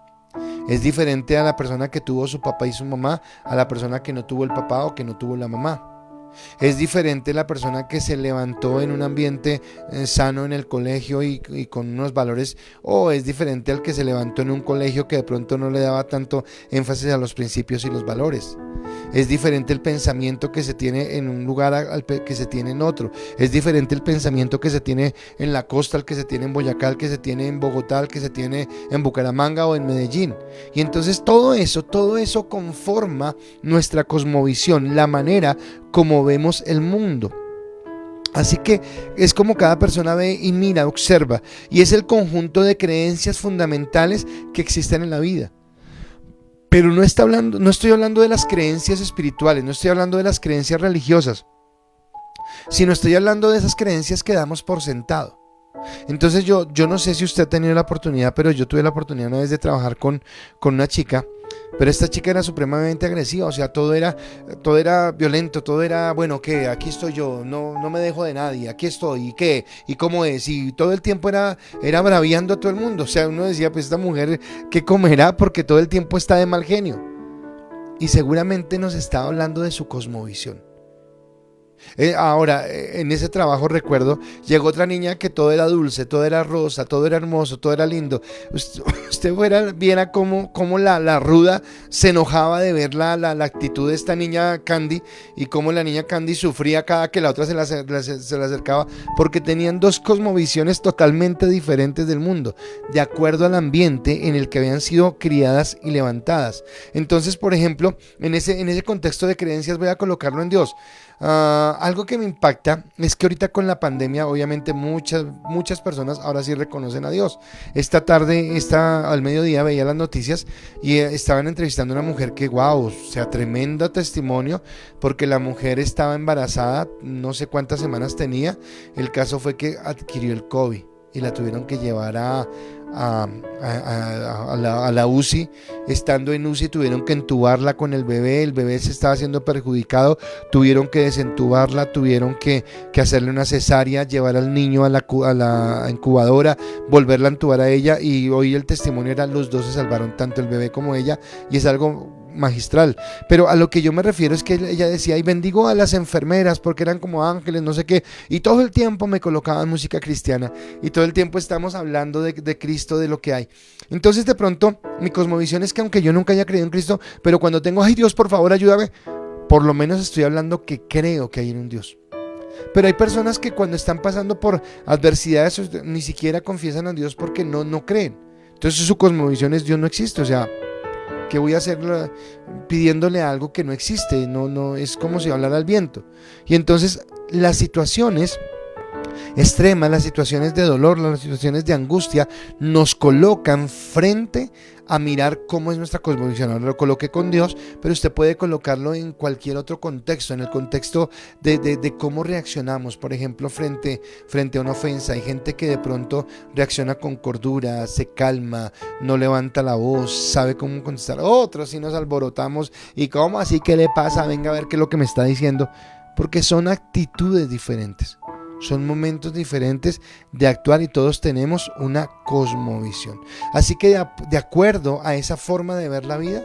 Es diferente a la persona que tuvo su papá y su mamá a la persona que no tuvo el papá o que no tuvo la mamá. Es diferente la persona que se levantó en un ambiente sano en el colegio y con unos valores, o es diferente al que se levantó en un colegio que de pronto no le daba tanto énfasis a los principios y los valores. Es diferente el pensamiento que se tiene en un lugar al que se tiene en otro. Es diferente el pensamiento que se tiene en la costa, al que se tiene en Boyacá, al que se tiene en Bogotá, al que se tiene en Bucaramanga o en Medellín. Y entonces todo eso conforma nuestra cosmovisión, la manera como vemos el mundo. Así que es como cada persona ve y mira, observa, y es el conjunto de creencias fundamentales que existen en la vida. Pero no estoy hablando de las creencias espirituales, no estoy hablando de las creencias religiosas, sino estoy hablando de esas creencias que damos por sentado. Entonces yo no sé si usted ha tenido la oportunidad, pero yo tuve la oportunidad una vez de trabajar con una chica. Pero esta chica era supremamente agresiva, o sea, todo era violento, todo era, bueno, ¿qué? Aquí estoy yo, no me dejo de nadie, aquí estoy, ¿y qué? ¿Y cómo es? Y todo el tiempo era braviando a todo el mundo, o sea, uno decía, pues esta mujer, ¿qué comerá? Porque todo el tiempo está de mal genio. Y seguramente nos estaba hablando de su cosmovisión. Ahora, en ese trabajo recuerdo, llegó otra niña que todo era dulce, todo era rosa, todo era hermoso, todo era lindo. Usted viera cómo la ruda se enojaba de ver la actitud de esta niña Candy, y cómo la niña Candy sufría cada que la otra se le acercaba, porque tenían dos cosmovisiones totalmente diferentes del mundo, de acuerdo al ambiente en el que habían sido criadas y levantadas. Entonces, por ejemplo, en ese contexto de creencias voy a colocarlo en Dios. Algo que me impacta es que ahorita con la pandemia, obviamente muchas personas ahora sí reconocen a Dios. Esta tarde, al mediodía, veía las noticias y estaban entrevistando a una mujer que, wow, o sea, tremendo testimonio, porque la mujer estaba embarazada, no sé cuántas semanas tenía. El caso fue que adquirió el COVID y la tuvieron que llevar a la UCI. Estando en UCI tuvieron que entubarla con el bebé se estaba siendo perjudicado, tuvieron que desentubarla, tuvieron que hacerle una cesárea, llevar al niño a la incubadora, volverla a entubar a ella, y hoy el testimonio era, los dos se salvaron, tanto el bebé como ella, y es algo magistral. Pero a lo que yo me refiero es que ella decía, y bendigo a las enfermeras porque eran como ángeles, no sé qué, y todo el tiempo me colocaban música cristiana, y todo el tiempo estamos hablando de Cristo, de lo que hay. Entonces de pronto mi cosmovisión es que aunque yo nunca haya creído en Cristo, pero cuando tengo, ay Dios, por favor ayúdame, por lo menos estoy hablando que creo que hay un Dios. Pero hay personas que cuando están pasando por adversidades ni siquiera confiesan a Dios porque no creen. Entonces su cosmovisión es, Dios no existe, o sea, ¿qué voy a hacer pidiéndole algo que no existe? No es como si hablara al viento. Y entonces las situaciones extremas, las situaciones de dolor, las situaciones de angustia nos colocan frente a mirar cómo es nuestra cosmovisión. Ahora lo coloqué con Dios, pero usted puede colocarlo en cualquier otro contexto, en el contexto de cómo reaccionamos, por ejemplo, frente a una ofensa. Hay gente que de pronto reacciona con cordura, se calma, no levanta la voz, sabe cómo contestar. Otros sí nos alborotamos, y ¿cómo así? ¿Qué le pasa? Venga a ver qué es lo que me está diciendo, porque son actitudes diferentes. Son momentos diferentes de actuar, y todos tenemos una cosmovisión. Así que de acuerdo a esa forma de ver la vida,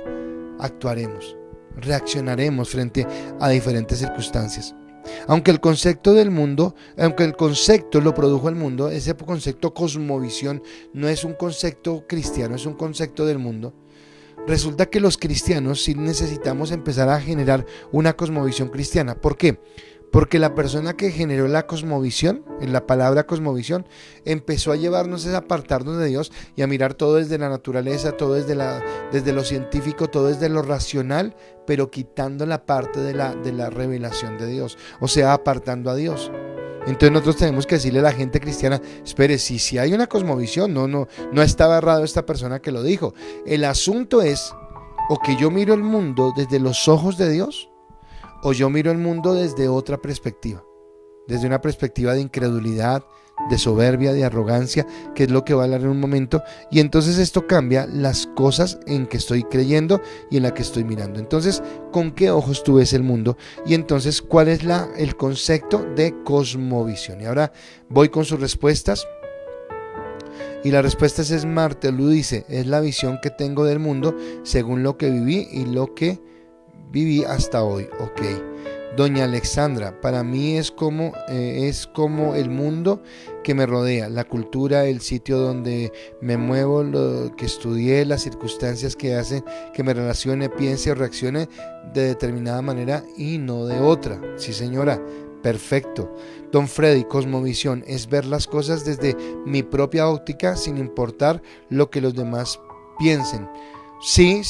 actuaremos, reaccionaremos frente a diferentes circunstancias. Aunque el concepto lo produjo el mundo, ese concepto cosmovisión no es un concepto cristiano, es un concepto del mundo. Resulta que los cristianos sí necesitamos empezar a generar una cosmovisión cristiana. ¿Por qué? Porque la persona que generó la cosmovisión, en la palabra cosmovisión, empezó a llevarnos a apartarnos de Dios y a mirar todo desde la naturaleza, todo desde lo científico, todo desde lo racional, pero quitando la parte de la revelación de Dios, o sea, apartando a Dios. Entonces nosotros tenemos que decirle a la gente cristiana, espere, si hay una cosmovisión, no estaba errado esta persona que lo dijo. El asunto es, o que yo miro el mundo desde los ojos de Dios, o yo miro el mundo desde otra perspectiva, desde una perspectiva de incredulidad, de soberbia, de arrogancia, que es lo que va a hablar en un momento. Y entonces esto cambia las cosas en que estoy creyendo y en la que estoy mirando. Entonces, ¿con qué ojos tú ves el mundo? Y entonces, ¿cuál es el concepto de cosmovisión? Y ahora voy con sus respuestas. Y la respuesta es Martelú, dice, es la visión que tengo del mundo según lo que viví y lo que viví hasta hoy. Ok, Doña Alexandra, para mí es como el mundo que me rodea, la cultura, el sitio donde me muevo, lo que estudié, las circunstancias que hacen que me relacione, piense o reaccione de determinada manera y no de otra. Sí, señora, perfecto. Don Freddy, cosmovisión es ver las cosas desde mi propia óptica sin importar lo que los demás piensen. Sí,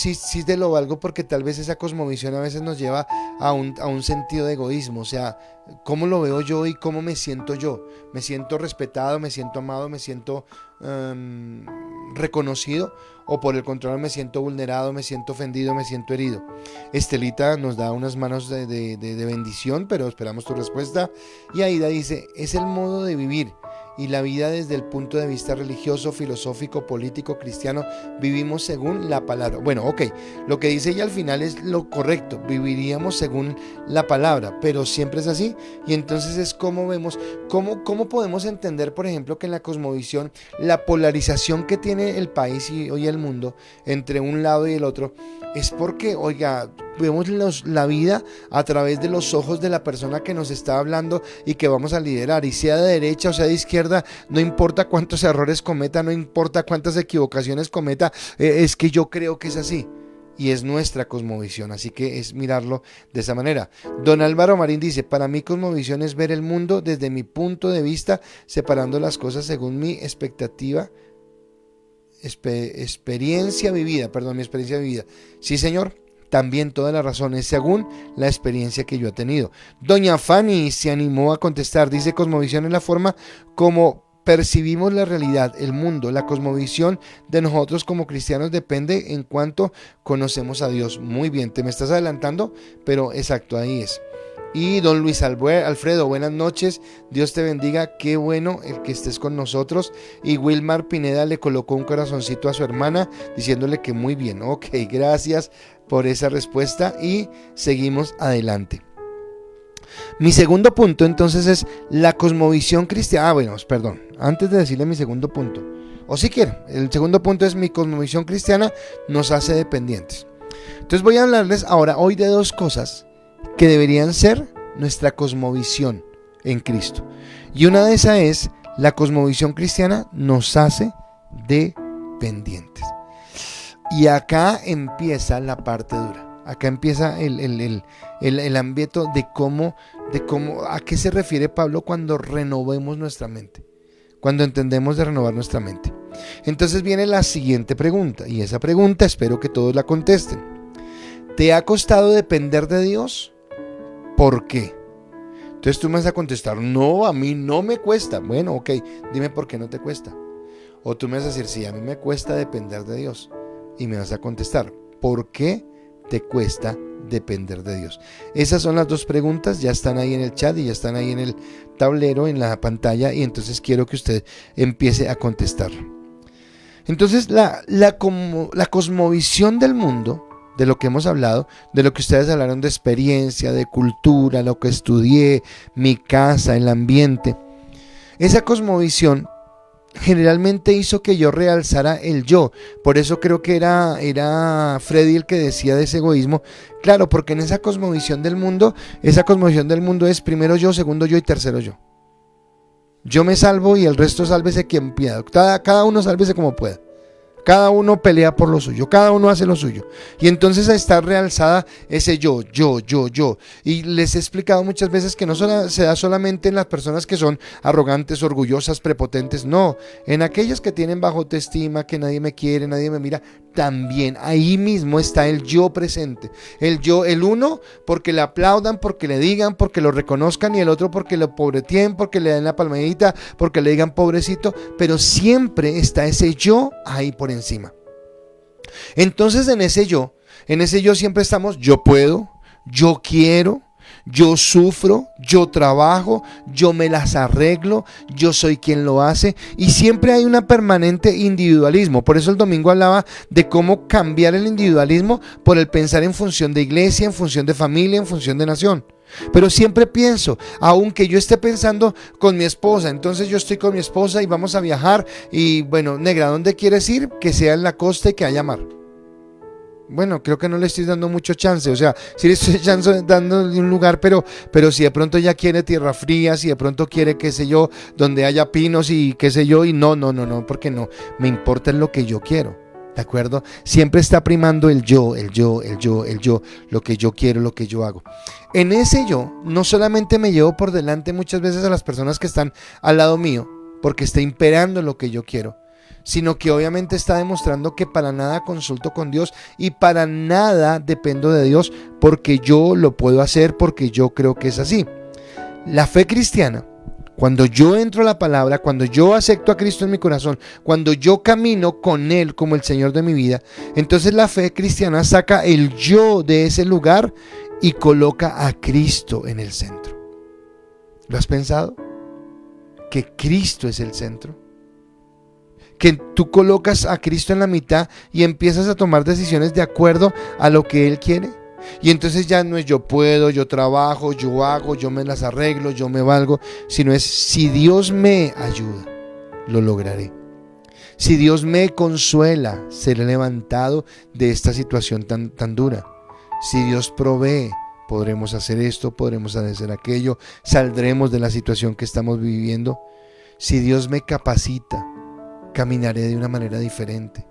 te lo valgo, porque tal vez esa cosmovisión a veces nos lleva a un sentido de egoísmo. O sea, ¿cómo lo veo yo y cómo me siento yo? ¿Me siento respetado, me siento amado, me siento reconocido? ¿O por el contrario me siento vulnerado, me siento ofendido, me siento herido? Estelita nos da unas manos de bendición, pero esperamos tu respuesta. Y Aida dice, es el modo de vivir y la vida desde el punto de vista religioso, filosófico, político, cristiano. Vivimos según la palabra. Bueno, ok, lo que dice ella al final es lo correcto, viviríamos según la palabra, pero siempre es así. Y entonces es como vemos, cómo podemos entender, por ejemplo, que en la cosmovisión, la polarización que tiene el país y hoy el mundo entre un lado y el otro, es porque, oiga, vemos la vida a través de los ojos de la persona que nos está hablando y que vamos a liderar, y sea de derecha o sea de izquierda, no importa cuántos errores cometa, no importa cuántas equivocaciones cometa, es que yo creo que es así. Y es nuestra cosmovisión, así que es mirarlo de esa manera. Don Álvaro Marín dice, para mí cosmovisión es ver el mundo desde mi punto de vista, separando las cosas según mi experiencia vivida. Sí, señor, también toda la razón es según la experiencia que yo he tenido. Doña Fanny se animó a contestar, dice, cosmovisión es la forma como percibimos la realidad, el mundo. La cosmovisión de nosotros como cristianos depende en cuanto conocemos a Dios. Muy bien, te me estás adelantando, pero exacto, ahí es. Y don Luis Alfredo, buenas noches, Dios te bendiga, qué bueno el que estés con nosotros. Y Wilmar Pineda le colocó un corazoncito a su hermana diciéndole que muy bien. Ok, gracias por esa respuesta y seguimos adelante. Mi segundo punto entonces es la cosmovisión cristiana. Antes de decirle mi segundo punto, o si quieren, el segundo punto es mi cosmovisión cristiana nos hace dependientes. Entonces voy a hablarles ahora hoy de dos cosas que deberían ser nuestra cosmovisión en Cristo. Y una de esas es, la cosmovisión cristiana nos hace dependientes. Y acá empieza la parte dura. Acá empieza el ámbito de cómo, a qué se refiere Pablo cuando renovemos nuestra mente, cuando entendemos de renovar nuestra mente. Entonces viene la siguiente pregunta, y esa pregunta espero que todos la contesten. ¿Te ha costado depender de Dios? ¿Por qué? Entonces tú me vas a contestar, no, a mí no me cuesta. Bueno, ok, dime por qué no te cuesta. O tú me vas a decir, sí, a mí me cuesta depender de Dios. Y me vas a contestar, ¿por qué te cuesta depender de Dios? Esas son las dos preguntas, ya están ahí en el chat y ya están ahí en el tablero, en la pantalla, y entonces quiero que usted empiece a contestar. Entonces la cosmovisión del mundo, de lo que hemos hablado, de lo que ustedes hablaron de experiencia, de cultura, lo que estudié, mi casa, el ambiente, esa cosmovisión generalmente hizo que yo realzara el yo. Por eso creo que era Freddy el que decía de ese egoísmo. Claro, porque en esa cosmovisión del mundo es primero yo, segundo yo y tercero yo. Yo me salvo y el resto sálvese quien pueda. Cada uno sálvese como pueda. Cada uno pelea por lo suyo, cada uno hace lo suyo. Y entonces está realzada ese yo. Y les he explicado muchas veces que no se da solamente en las personas que son arrogantes, orgullosas, prepotentes. No, en aquellas que tienen baja autoestima, que nadie me quiere, nadie me mira. También ahí mismo está el yo presente. El uno porque le aplaudan, porque le digan, porque lo reconozcan, y el otro porque lo pobreteen, porque le den la palmadita, porque le digan pobrecito. Pero siempre está ese yo ahí por encima. Entonces en ese yo siempre estamos, yo puedo, yo quiero, yo sufro, yo trabajo, yo me las arreglo, yo soy quien lo hace, y siempre hay un permanente individualismo. Por eso el domingo hablaba de cómo cambiar el individualismo por el pensar en función de iglesia, en función de familia, en función de nación. Pero siempre pienso, aunque yo esté pensando con mi esposa, entonces yo estoy con mi esposa y vamos a viajar, y bueno, negra, ¿dónde quieres ir? Que sea en la costa y que haya mar. bueno, creo que no le estoy dando mucho chance, o sea, sí le estoy dándole un lugar, pero si de pronto ya quiere tierra fría, si de pronto quiere, qué sé yo, donde haya pinos y qué sé yo, y no, porque no, me importa lo que yo quiero, ¿de acuerdo? Siempre está primando el yo, lo que yo quiero, lo que yo hago. En ese yo, no solamente me llevo por delante muchas veces a las personas que están al lado mío, porque está imperando lo que yo quiero, sino que obviamente está demostrando que para nada consulto con Dios y para nada dependo de Dios, porque yo lo puedo hacer, porque yo creo que es así. La fe cristiana, cuando yo entro a la palabra, cuando yo acepto a Cristo en mi corazón, cuando yo camino con Él como el Señor de mi vida, entonces la fe cristiana saca el yo de ese lugar y coloca a Cristo en el centro. ¿Lo has pensado? Que Cristo es el centro. Que tú colocas a Cristo en la mitad y empiezas a tomar decisiones de acuerdo a lo que Él quiere. Y entonces ya no es yo puedo, yo trabajo, yo hago, yo me las arreglo, yo me valgo, sino es si Dios me ayuda, lo lograré. Si Dios me consuela, seré levantado de esta situación tan dura. Si Dios provee, podremos hacer esto, podremos hacer aquello, saldremos de la situación que estamos viviendo. Si Dios me capacita, caminaré de una manera diferente.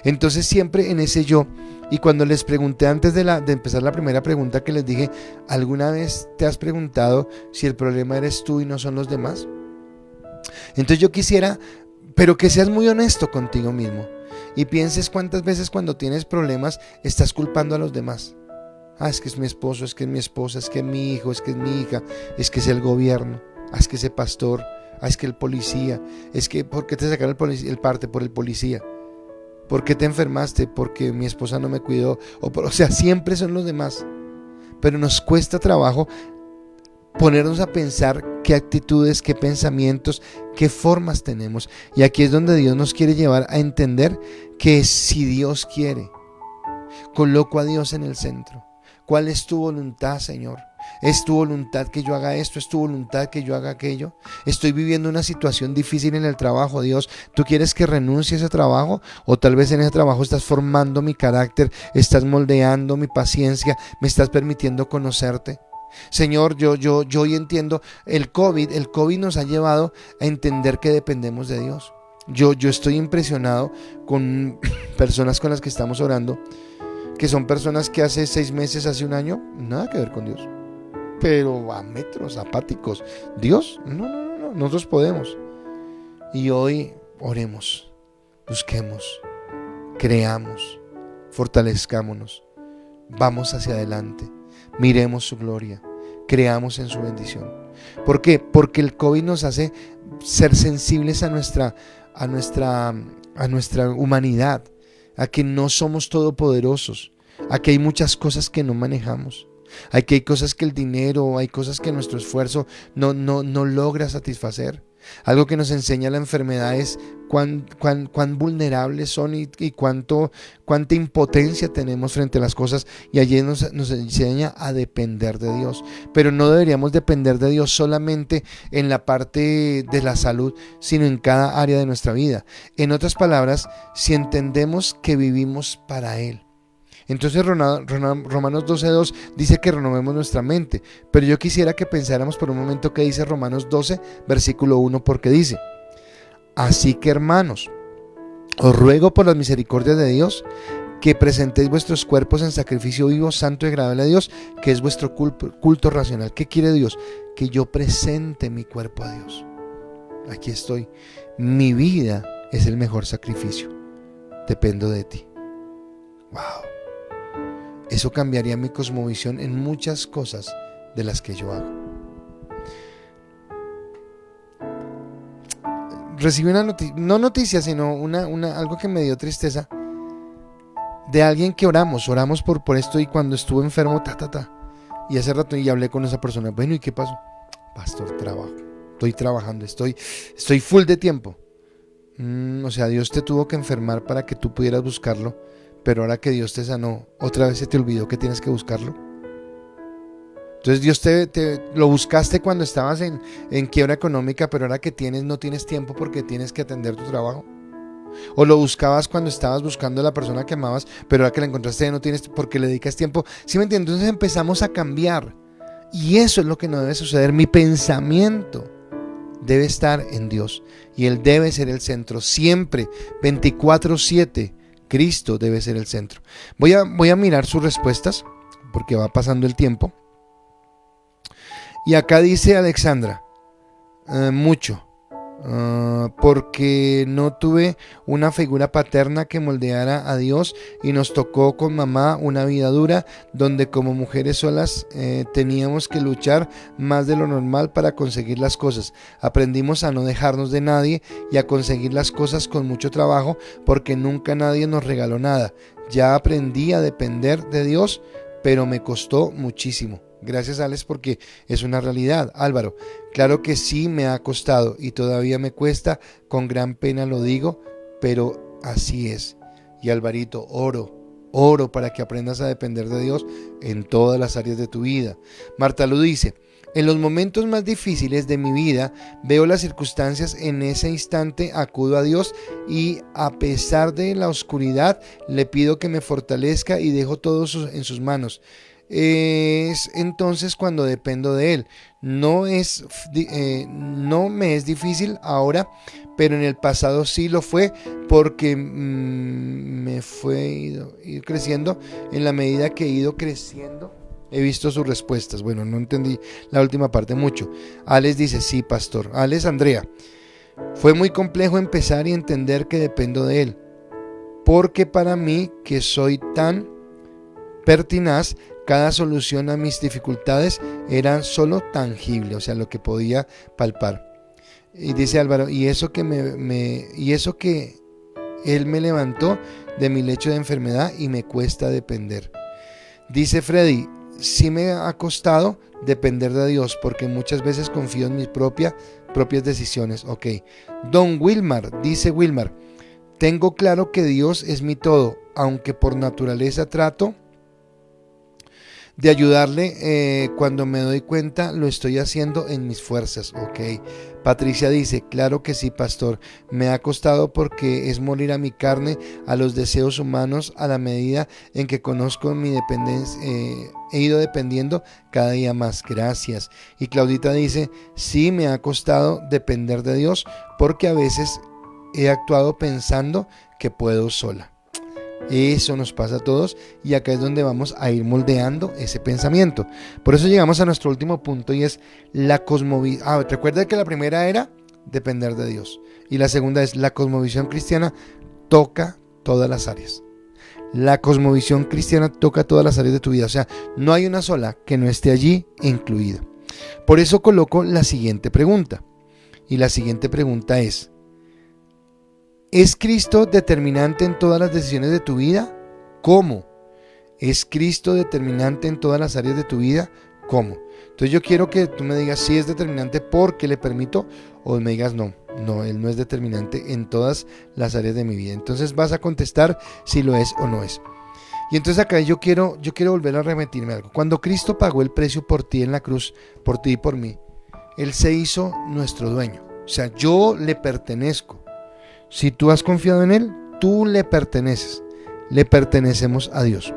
Entonces siempre en ese yo. Y cuando les pregunté antes de empezar la primera pregunta que les dije, ¿alguna vez te has preguntado si el problema eres tú y no son los demás? Entonces yo quisiera, pero que seas muy honesto contigo mismo y pienses cuántas veces cuando tienes problemas estás culpando a los demás. Es que es mi esposo, es que es mi esposa, es que es mi hijo, es que es mi hija, es que es el gobierno, es que ese pastor, es que el policía, es que ¿por qué te sacaron el parte? Por el policía. ¿Por qué te enfermaste? Porque mi esposa no me cuidó. O sea, siempre son los demás. Pero nos cuesta trabajo ponernos a pensar qué actitudes, qué pensamientos, qué formas tenemos. Y aquí es donde Dios nos quiere llevar a entender que si Dios quiere, coloco a Dios en el centro. ¿Cuál es tu voluntad, Señor? ¿Es tu voluntad que yo haga esto? ¿Es tu voluntad que yo haga aquello? Estoy viviendo una situación difícil en el trabajo, Dios. ¿Tú quieres que renuncie a ese trabajo? O tal vez en ese trabajo estás formando mi carácter, estás moldeando mi paciencia, me estás permitiendo conocerte. Señor, yo hoy entiendo, el COVID nos ha llevado a entender que dependemos de Dios. Yo estoy impresionado con personas con las que estamos orando, que son personas que hace 6 meses, hace un año, nada que ver con Dios, pero a metros apáticos. Dios, no, nosotros podemos. Y hoy oremos, busquemos, creamos, fortalezcámonos, vamos hacia adelante, miremos su gloria, creamos en su bendición. ¿Por qué? Porque el COVID nos hace ser sensibles a nuestra humanidad, a que no somos todopoderosos, a que hay muchas cosas que no manejamos, a que hay cosas que el dinero, hay cosas que nuestro esfuerzo no logra satisfacer. Algo que nos enseña la enfermedad es cuán vulnerables son y cuánta impotencia tenemos frente a las cosas, y allí nos enseña a depender de Dios. Pero no deberíamos depender de Dios solamente en la parte de la salud, sino en cada área de nuestra vida. En otras palabras, si entendemos que vivimos para Él. Entonces Romanos 12:2 dice que renovemos nuestra mente, pero yo quisiera que pensáramos por un momento qué dice Romanos 12, versículo 1, porque dice: así que, hermanos, os ruego por las misericordias de Dios que presentéis vuestros cuerpos en sacrificio vivo, santo y agradable a Dios, que es vuestro culto racional. ¿Qué quiere Dios? Que yo presente mi cuerpo a Dios. Aquí estoy, mi vida es el mejor sacrificio, dependo de ti. Wow. Eso cambiaría mi cosmovisión en muchas cosas de las que yo hago. Recibí una noticia, no noticia, sino algo que me dio tristeza, de alguien que oramos por esto, y cuando estuve enfermo, y hace rato y hablé con esa persona. Bueno, ¿y qué pasó? Pastor, estoy trabajando, estoy full de tiempo. O sea, Dios te tuvo que enfermar para que tú pudieras buscarlo. Pero ahora que Dios te sanó, otra vez se te olvidó que tienes que buscarlo. Entonces Dios te lo buscaste cuando estabas en quiebra económica, pero ahora que no tienes tiempo porque tienes que atender tu trabajo. O lo buscabas cuando estabas buscando a la persona que amabas, pero ahora que la encontraste ya no tienes porque le dedicas tiempo. ¿Sí me entiendes? Entonces empezamos a cambiar. Y eso es lo que no debe suceder. Mi pensamiento debe estar en Dios. Y Él debe ser el centro. Siempre, 24/7, Cristo debe ser el centro. Voy a mirar sus respuestas, porque va pasando el tiempo. Y acá dice Alexandra, mucho. Porque no tuve una figura paterna que moldeara a Dios y nos tocó con mamá una vida dura donde como mujeres solas teníamos que luchar más de lo normal para conseguir las cosas. Aprendimos a no dejarnos de nadie y a conseguir las cosas con mucho trabajo porque nunca nadie nos regaló nada. Ya aprendí a depender de Dios, pero me costó muchísimo. Gracias, Alex, porque es una realidad. Álvaro, claro que sí me ha costado y todavía me cuesta, con gran pena lo digo, pero así es. Y Alvarito, oro para que aprendas a depender de Dios en todas las áreas de tu vida. Marta lo dice, en los momentos más difíciles de mi vida veo las circunstancias, en ese instante acudo a Dios y a pesar de la oscuridad le pido que me fortalezca y dejo todo en sus manos. Es entonces cuando dependo de Él. No me es difícil ahora, pero en el pasado sí lo fue porque me fue ido creciendo. En la medida que he ido creciendo he visto sus respuestas. Bueno, no entendí la última parte mucho. Alex dice, sí, pastor. Alex Andrea, fue muy complejo empezar y entender que dependo de Él, porque para mí, que soy tan pertinaz, cada solución a mis dificultades era solo tangible, o sea, lo que podía palpar. Y dice Álvaro, y eso que Él me levantó de mi lecho de enfermedad y me cuesta depender. Dice Freddy, sí me ha costado depender de Dios porque muchas veces confío en mis propias decisiones. Ok. Don Wilmar, dice Wilmar, tengo claro que Dios es mi todo, aunque por naturaleza trato de ayudarle, cuando me doy cuenta lo estoy haciendo en mis fuerzas. Ok. Patricia dice, claro que sí, pastor, me ha costado porque es morir a mi carne, a los deseos humanos, a la medida en que conozco mi dependencia, he ido dependiendo cada día más. Gracias. Y Claudita dice, sí, me ha costado depender de Dios porque a veces he actuado pensando que puedo sola. Eso nos pasa a todos y acá es donde vamos a ir moldeando ese pensamiento. Por eso llegamos a nuestro último punto y es la cosmovisión. Recuerda que la primera era depender de Dios y la segunda es la cosmovisión cristiana toca todas las áreas. La cosmovisión cristiana toca todas las áreas de tu vida, o sea, no hay una sola que no esté allí incluida. Por eso coloco la siguiente pregunta y la siguiente pregunta ¿es Cristo determinante en todas las decisiones de tu vida? ¿Cómo? ¿Es Cristo determinante en todas las áreas de tu vida? ¿Cómo? Entonces yo quiero que tú me digas si es determinante porque le permito, o me digas no, Él no es determinante en todas las áreas de mi vida. Entonces vas a contestar si lo es o no es. Y entonces acá yo quiero volver a remitirme a algo. Cuando Cristo pagó el precio por ti en la cruz, por ti y por mí, Él se hizo nuestro dueño. O sea, yo le pertenezco. Si tú has confiado en Él, tú le perteneces. Le pertenecemos a Dios.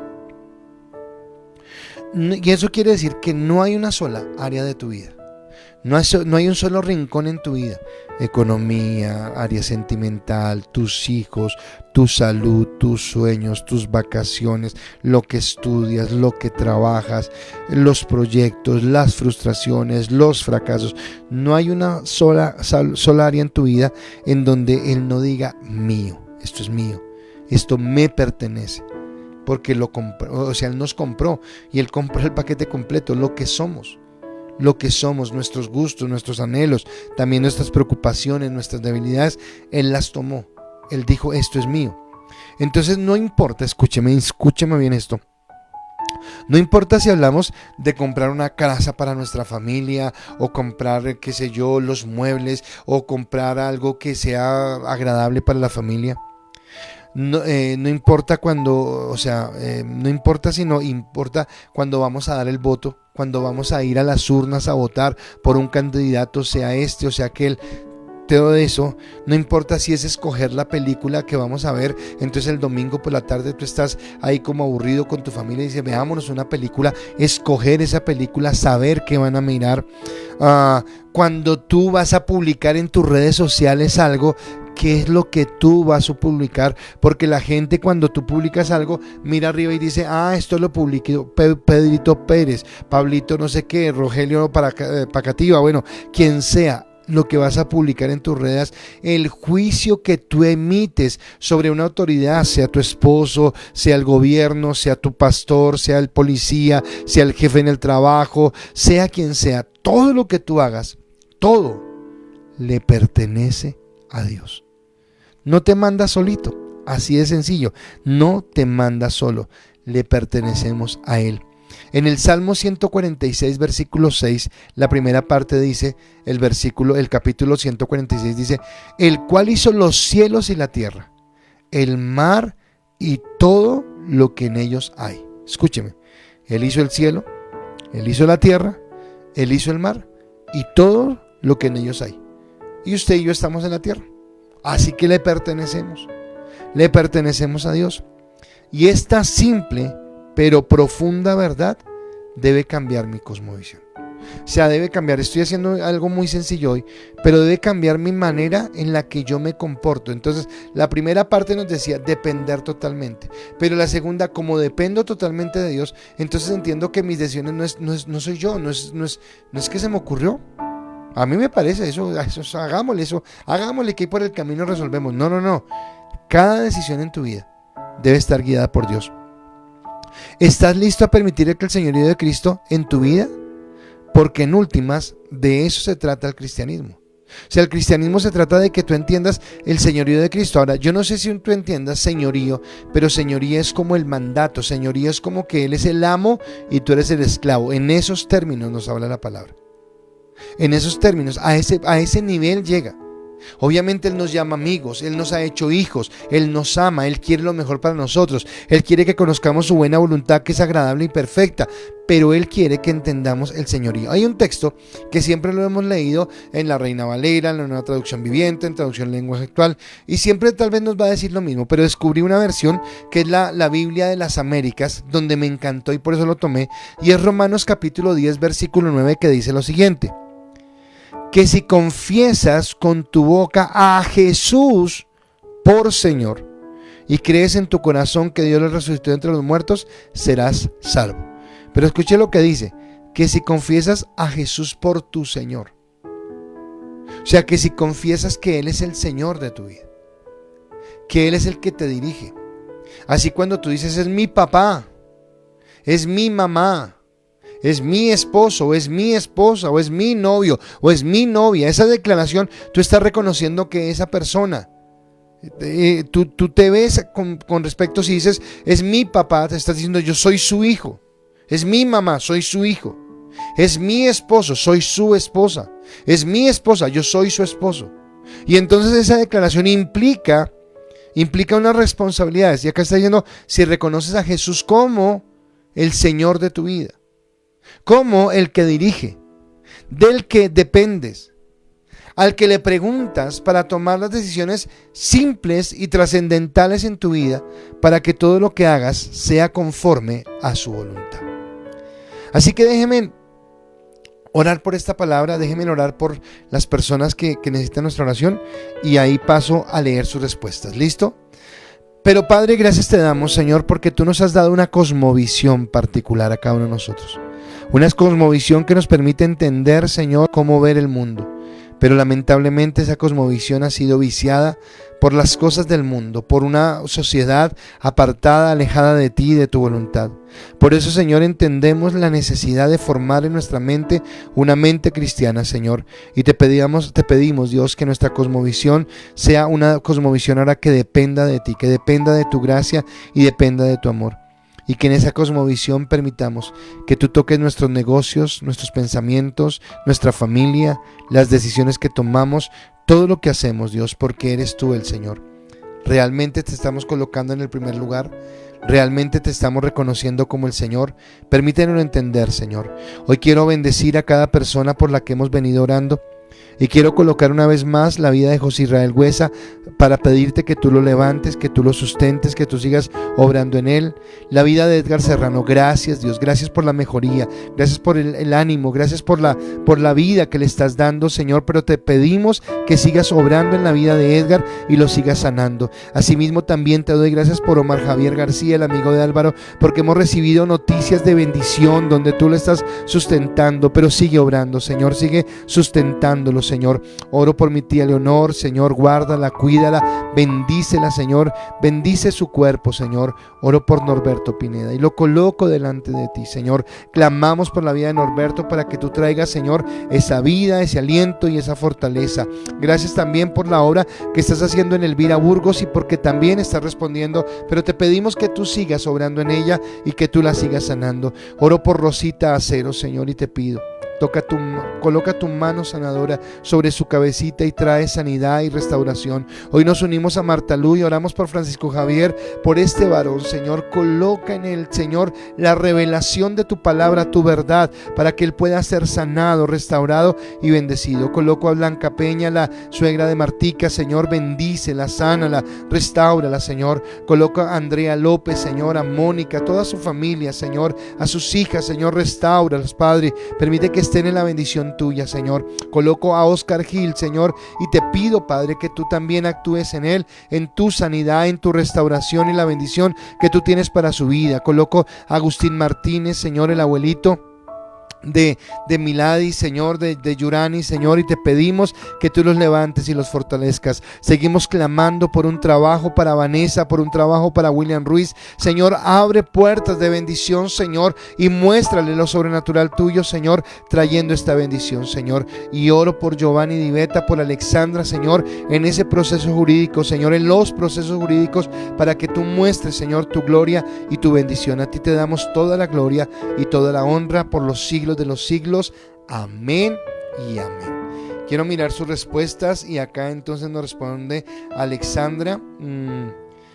Y eso quiere decir que no hay una sola área de tu vida. No hay un solo rincón en tu vida. Economía, área sentimental, tus hijos, tu salud, tus sueños, tus vacaciones, lo que estudias, lo que trabajas, los proyectos, las frustraciones, los fracasos. No hay una sola área en tu vida en donde Él no diga mío, esto es mío, esto me pertenece. Porque lo compró, o sea, Él nos compró y Él compró el paquete completo, lo que somos, nuestros gustos, nuestros anhelos, también nuestras preocupaciones, nuestras debilidades, Él las tomó. Él dijo, esto es mío. Entonces no importa, escúcheme bien esto. No importa si hablamos de comprar una casa para nuestra familia o comprar, qué sé yo, los muebles o comprar algo que sea agradable para la familia. No importa cuando, no importa, sino importa cuando vamos a dar el voto, cuando vamos a ir a las urnas a votar por un candidato, sea este o sea aquel. todo eso, no importa si es escoger la película que vamos a ver, entonces el domingo por la tarde tú estás ahí como aburrido con tu familia y dices, veámonos una película, escoger esa película, saber qué van a mirar. Cuando tú vas a publicar en tus redes sociales algo, ¿qué es lo que tú vas a publicar? Porque la gente, cuando tú publicas algo, mira arriba y dice, esto lo publicó Pedrito Pérez, Pablito no sé qué, Rogelio Pacativa, bueno, quien sea. Lo que vas a publicar en tus redes, el juicio que tú emites sobre una autoridad, sea tu esposo, sea el gobierno, sea tu pastor, sea el policía, sea el jefe en el trabajo, sea quien sea, todo lo que tú hagas, todo le pertenece a Dios. No te manda solito, así de sencillo, no te manda solo, le pertenecemos a Él. En el Salmo 146, versículo 6, la primera parte dice, el capítulo 146 dice, el cual hizo los cielos y la tierra, el mar y todo lo que en ellos hay. Escúcheme, Él hizo el cielo, Él hizo la tierra, Él hizo el mar y todo lo que en ellos hay. Y usted y yo estamos en la tierra, así que le pertenecemos a Dios. Y esta simple pero profunda verdad debe cambiar mi cosmovisión. O sea, debe cambiar, estoy haciendo algo muy sencillo hoy, pero debe cambiar mi manera en la que yo me comporto. Entonces, la primera parte nos decía depender totalmente, pero la segunda, como dependo totalmente de Dios, entonces entiendo que mis decisiones no soy yo, no es que se me ocurrió. A mí me parece eso, hagámosle que por el camino resolvemos. No. Cada decisión en tu vida debe estar guiada por Dios. ¿Estás listo a permitir que el señorío de Cristo en tu vida? Porque en últimas, de eso se trata el cristianismo. O sea, el cristianismo se trata de que tú entiendas el señorío de Cristo. Ahora, yo no sé si tú entiendas señorío, pero señoría es como el mandato, señoría es como que Él es el amo y tú eres el esclavo. En esos términos nos habla la palabra. En esos términos, a ese nivel llega. Obviamente Él nos llama amigos, Él nos ha hecho hijos, Él nos ama, Él quiere lo mejor para nosotros, Él quiere que conozcamos su buena voluntad, que es agradable y perfecta, pero Él quiere que entendamos el señorío. Hay un texto que siempre lo hemos leído en la Reina Valera, en la Nueva Traducción Viviente, en Traducción Lenguaje Actual, y siempre tal vez nos va a decir lo mismo, pero descubrí una versión que es la Biblia de las Américas, donde me encantó y por eso lo tomé, y es Romanos capítulo 10, versículo 9, que dice lo siguiente: que si confiesas con tu boca a Jesús por Señor y crees en tu corazón que Dios lo resucitó entre los muertos, serás salvo. Pero escuche lo que dice, que si confiesas a Jesús por tu Señor. O sea, que si confiesas que Él es el Señor de tu vida, que Él es el que te dirige. Así cuando tú dices, es mi papá, es mi mamá, es mi esposo, o es mi esposa, o es mi novio, o es mi novia, esa declaración, tú estás reconociendo que esa persona, tú te ves con respecto, si dices, es mi papá, te estás diciendo, yo soy su hijo. Es mi mamá, soy su hijo. Es mi esposo, soy su esposa. Es mi esposa, yo soy su esposo. Y entonces esa declaración implica unas responsabilidades. Y acá está diciendo, si reconoces a Jesús como el Señor de tu vida, como el que dirige, del que dependes, al que le preguntas para tomar las decisiones simples y trascendentales en tu vida, para que todo lo que hagas sea conforme a su voluntad. Así que déjenme orar por esta palabra, déjenme orar por las personas que necesitan nuestra oración, y ahí paso a leer sus respuestas. ¿Listo? Pero Padre, gracias te damos, Señor, porque tú nos has dado una cosmovisión particular a cada uno de nosotros. Una cosmovisión que nos permite entender, Señor, cómo ver el mundo. Pero lamentablemente esa cosmovisión ha sido viciada por las cosas del mundo, por una sociedad apartada, alejada de ti y de tu voluntad. Por eso, Señor, entendemos la necesidad de formar en nuestra mente una mente cristiana, Señor. Y te pedimos, Dios, que nuestra cosmovisión sea una cosmovisión ahora que dependa de ti, que dependa de tu gracia y dependa de tu amor. Y que en esa cosmovisión permitamos que tú toques nuestros negocios, nuestros pensamientos, nuestra familia, las decisiones que tomamos, todo lo que hacemos, Dios, porque eres tú el Señor. Realmente te estamos colocando en el primer lugar. Realmente te estamos reconociendo como el Señor. Permítenos entender, Señor. Hoy quiero bendecir a cada persona por la que hemos venido orando. Y quiero colocar una vez más la vida de José Israel Huesa para pedirte que tú lo levantes, que tú lo sustentes, que tú sigas obrando en él. La vida de Edgar Serrano, gracias Dios, gracias por la mejoría, gracias por el ánimo, gracias por la vida que le estás dando, Señor, pero te pedimos que sigas obrando en la vida de Edgar y lo sigas sanando. Asimismo también te doy gracias por Omar Javier García, el amigo de Álvaro, porque hemos recibido noticias de bendición donde tú lo estás sustentando, pero sigue obrando, Señor, sigue sustentándolo, Señor. Oro por mi tía Leonor, Señor, guárdala, cuídala, bendícela, Señor, bendice su cuerpo, Señor. Oro por Norberto Pineda y lo coloco delante de ti, Señor. Clamamos por la vida de Norberto para que tú traigas, Señor, esa vida, ese aliento y esa fortaleza. Gracias también por la obra que estás haciendo en Elvira Burgos y porque también estás respondiendo, pero te pedimos que tú sigas obrando en ella y que tú la sigas sanando. Oro por Rosita Acero, Señor, y te pido, coloca tu mano sanadora sobre su cabecita y trae sanidad y restauración. Hoy nos unimos a Marta Lu y oramos por Francisco Javier, por este varón, Señor. Coloca en él, Señor, la revelación de tu palabra, tu verdad, para que él pueda ser sanado, restaurado y bendecido. Coloco a Blanca Peña, la suegra de Martica, Señor, bendícela, sánala, restáurala, Señor. Coloco a Andrea López, Señor, a Mónica, a toda su familia, Señor, a sus hijas, Señor, restáuralas, Padre. Permite que estén en la bendición tuya, Señor. Coloco a Oscar Gil, Señor, y te pido, Padre, que tú también actúes en él, en tu sanidad, en tu restauración y la bendición que tú tienes para su vida. Coloco a Agustín Martínez, Señor, el abuelito de Milady, Señor, de Yurani, Señor, y te pedimos que tú los levantes y los fortalezcas. Seguimos clamando por un trabajo para Vanessa, por un trabajo para William Ruiz. Señor, abre puertas de bendición, Señor, y muéstrale lo sobrenatural tuyo, Señor, trayendo esta bendición, Señor. Y oro por Giovanni Diveta, por Alexandra, Señor, en ese proceso jurídico, Señor, en los procesos jurídicos, para que tú muestres, Señor, tu gloria y tu bendición. A ti te damos toda la gloria y toda la honra por los siglos de los siglos. Amén y amén. Quiero mirar sus respuestas y acá entonces nos responde Alexandra.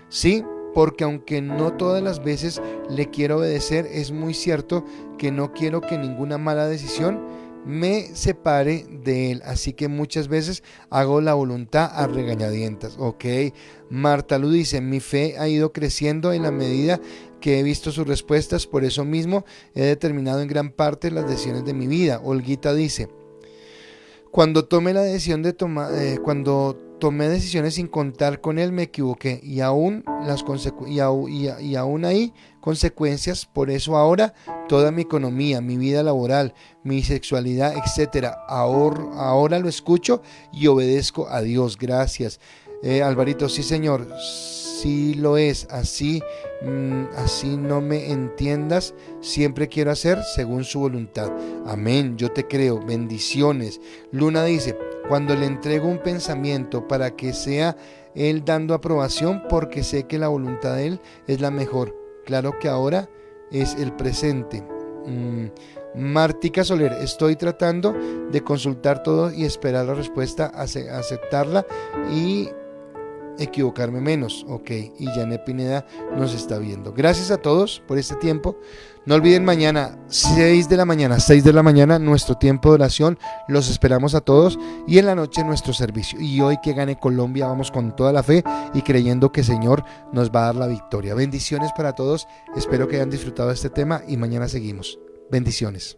Sí, porque aunque no todas las veces le quiero obedecer, es muy cierto que no quiero que ninguna mala decisión me separe de él, así que muchas veces hago la voluntad a regañadientas. Ok, Marta Lu dice, mi fe ha ido creciendo en la medida que he visto sus respuestas, por eso mismo he determinado en gran parte las decisiones de mi vida. Olguita dice, cuando tomé la decisión de cuando tomé decisiones sin contar con él me equivoqué y aún hay consecuencias, por eso ahora toda mi economía, mi vida laboral, mi sexualidad, etcétera, ahora lo escucho y obedezco a Dios. Gracias. Alvarito, sí, Señor, sí lo es, así no me entiendas, siempre quiero hacer según su voluntad. Amén, yo te creo, bendiciones. Luna dice, cuando le entrego un pensamiento para que sea él dando aprobación, porque sé que la voluntad de él es la mejor. Claro que ahora es el presente. Martica Soler, estoy tratando de consultar todo y esperar la respuesta, aceptarla y equivocarme menos. Ok, y Janet Pineda nos está viendo. Gracias a todos por este tiempo. No olviden mañana 6 de la mañana nuestro tiempo de oración. Los esperamos a todos y en la noche nuestro servicio. Y hoy que gane Colombia, vamos con toda la fe y creyendo que el Señor nos va a dar la victoria. Bendiciones para todos. Espero que hayan disfrutado de este tema y mañana seguimos. Bendiciones.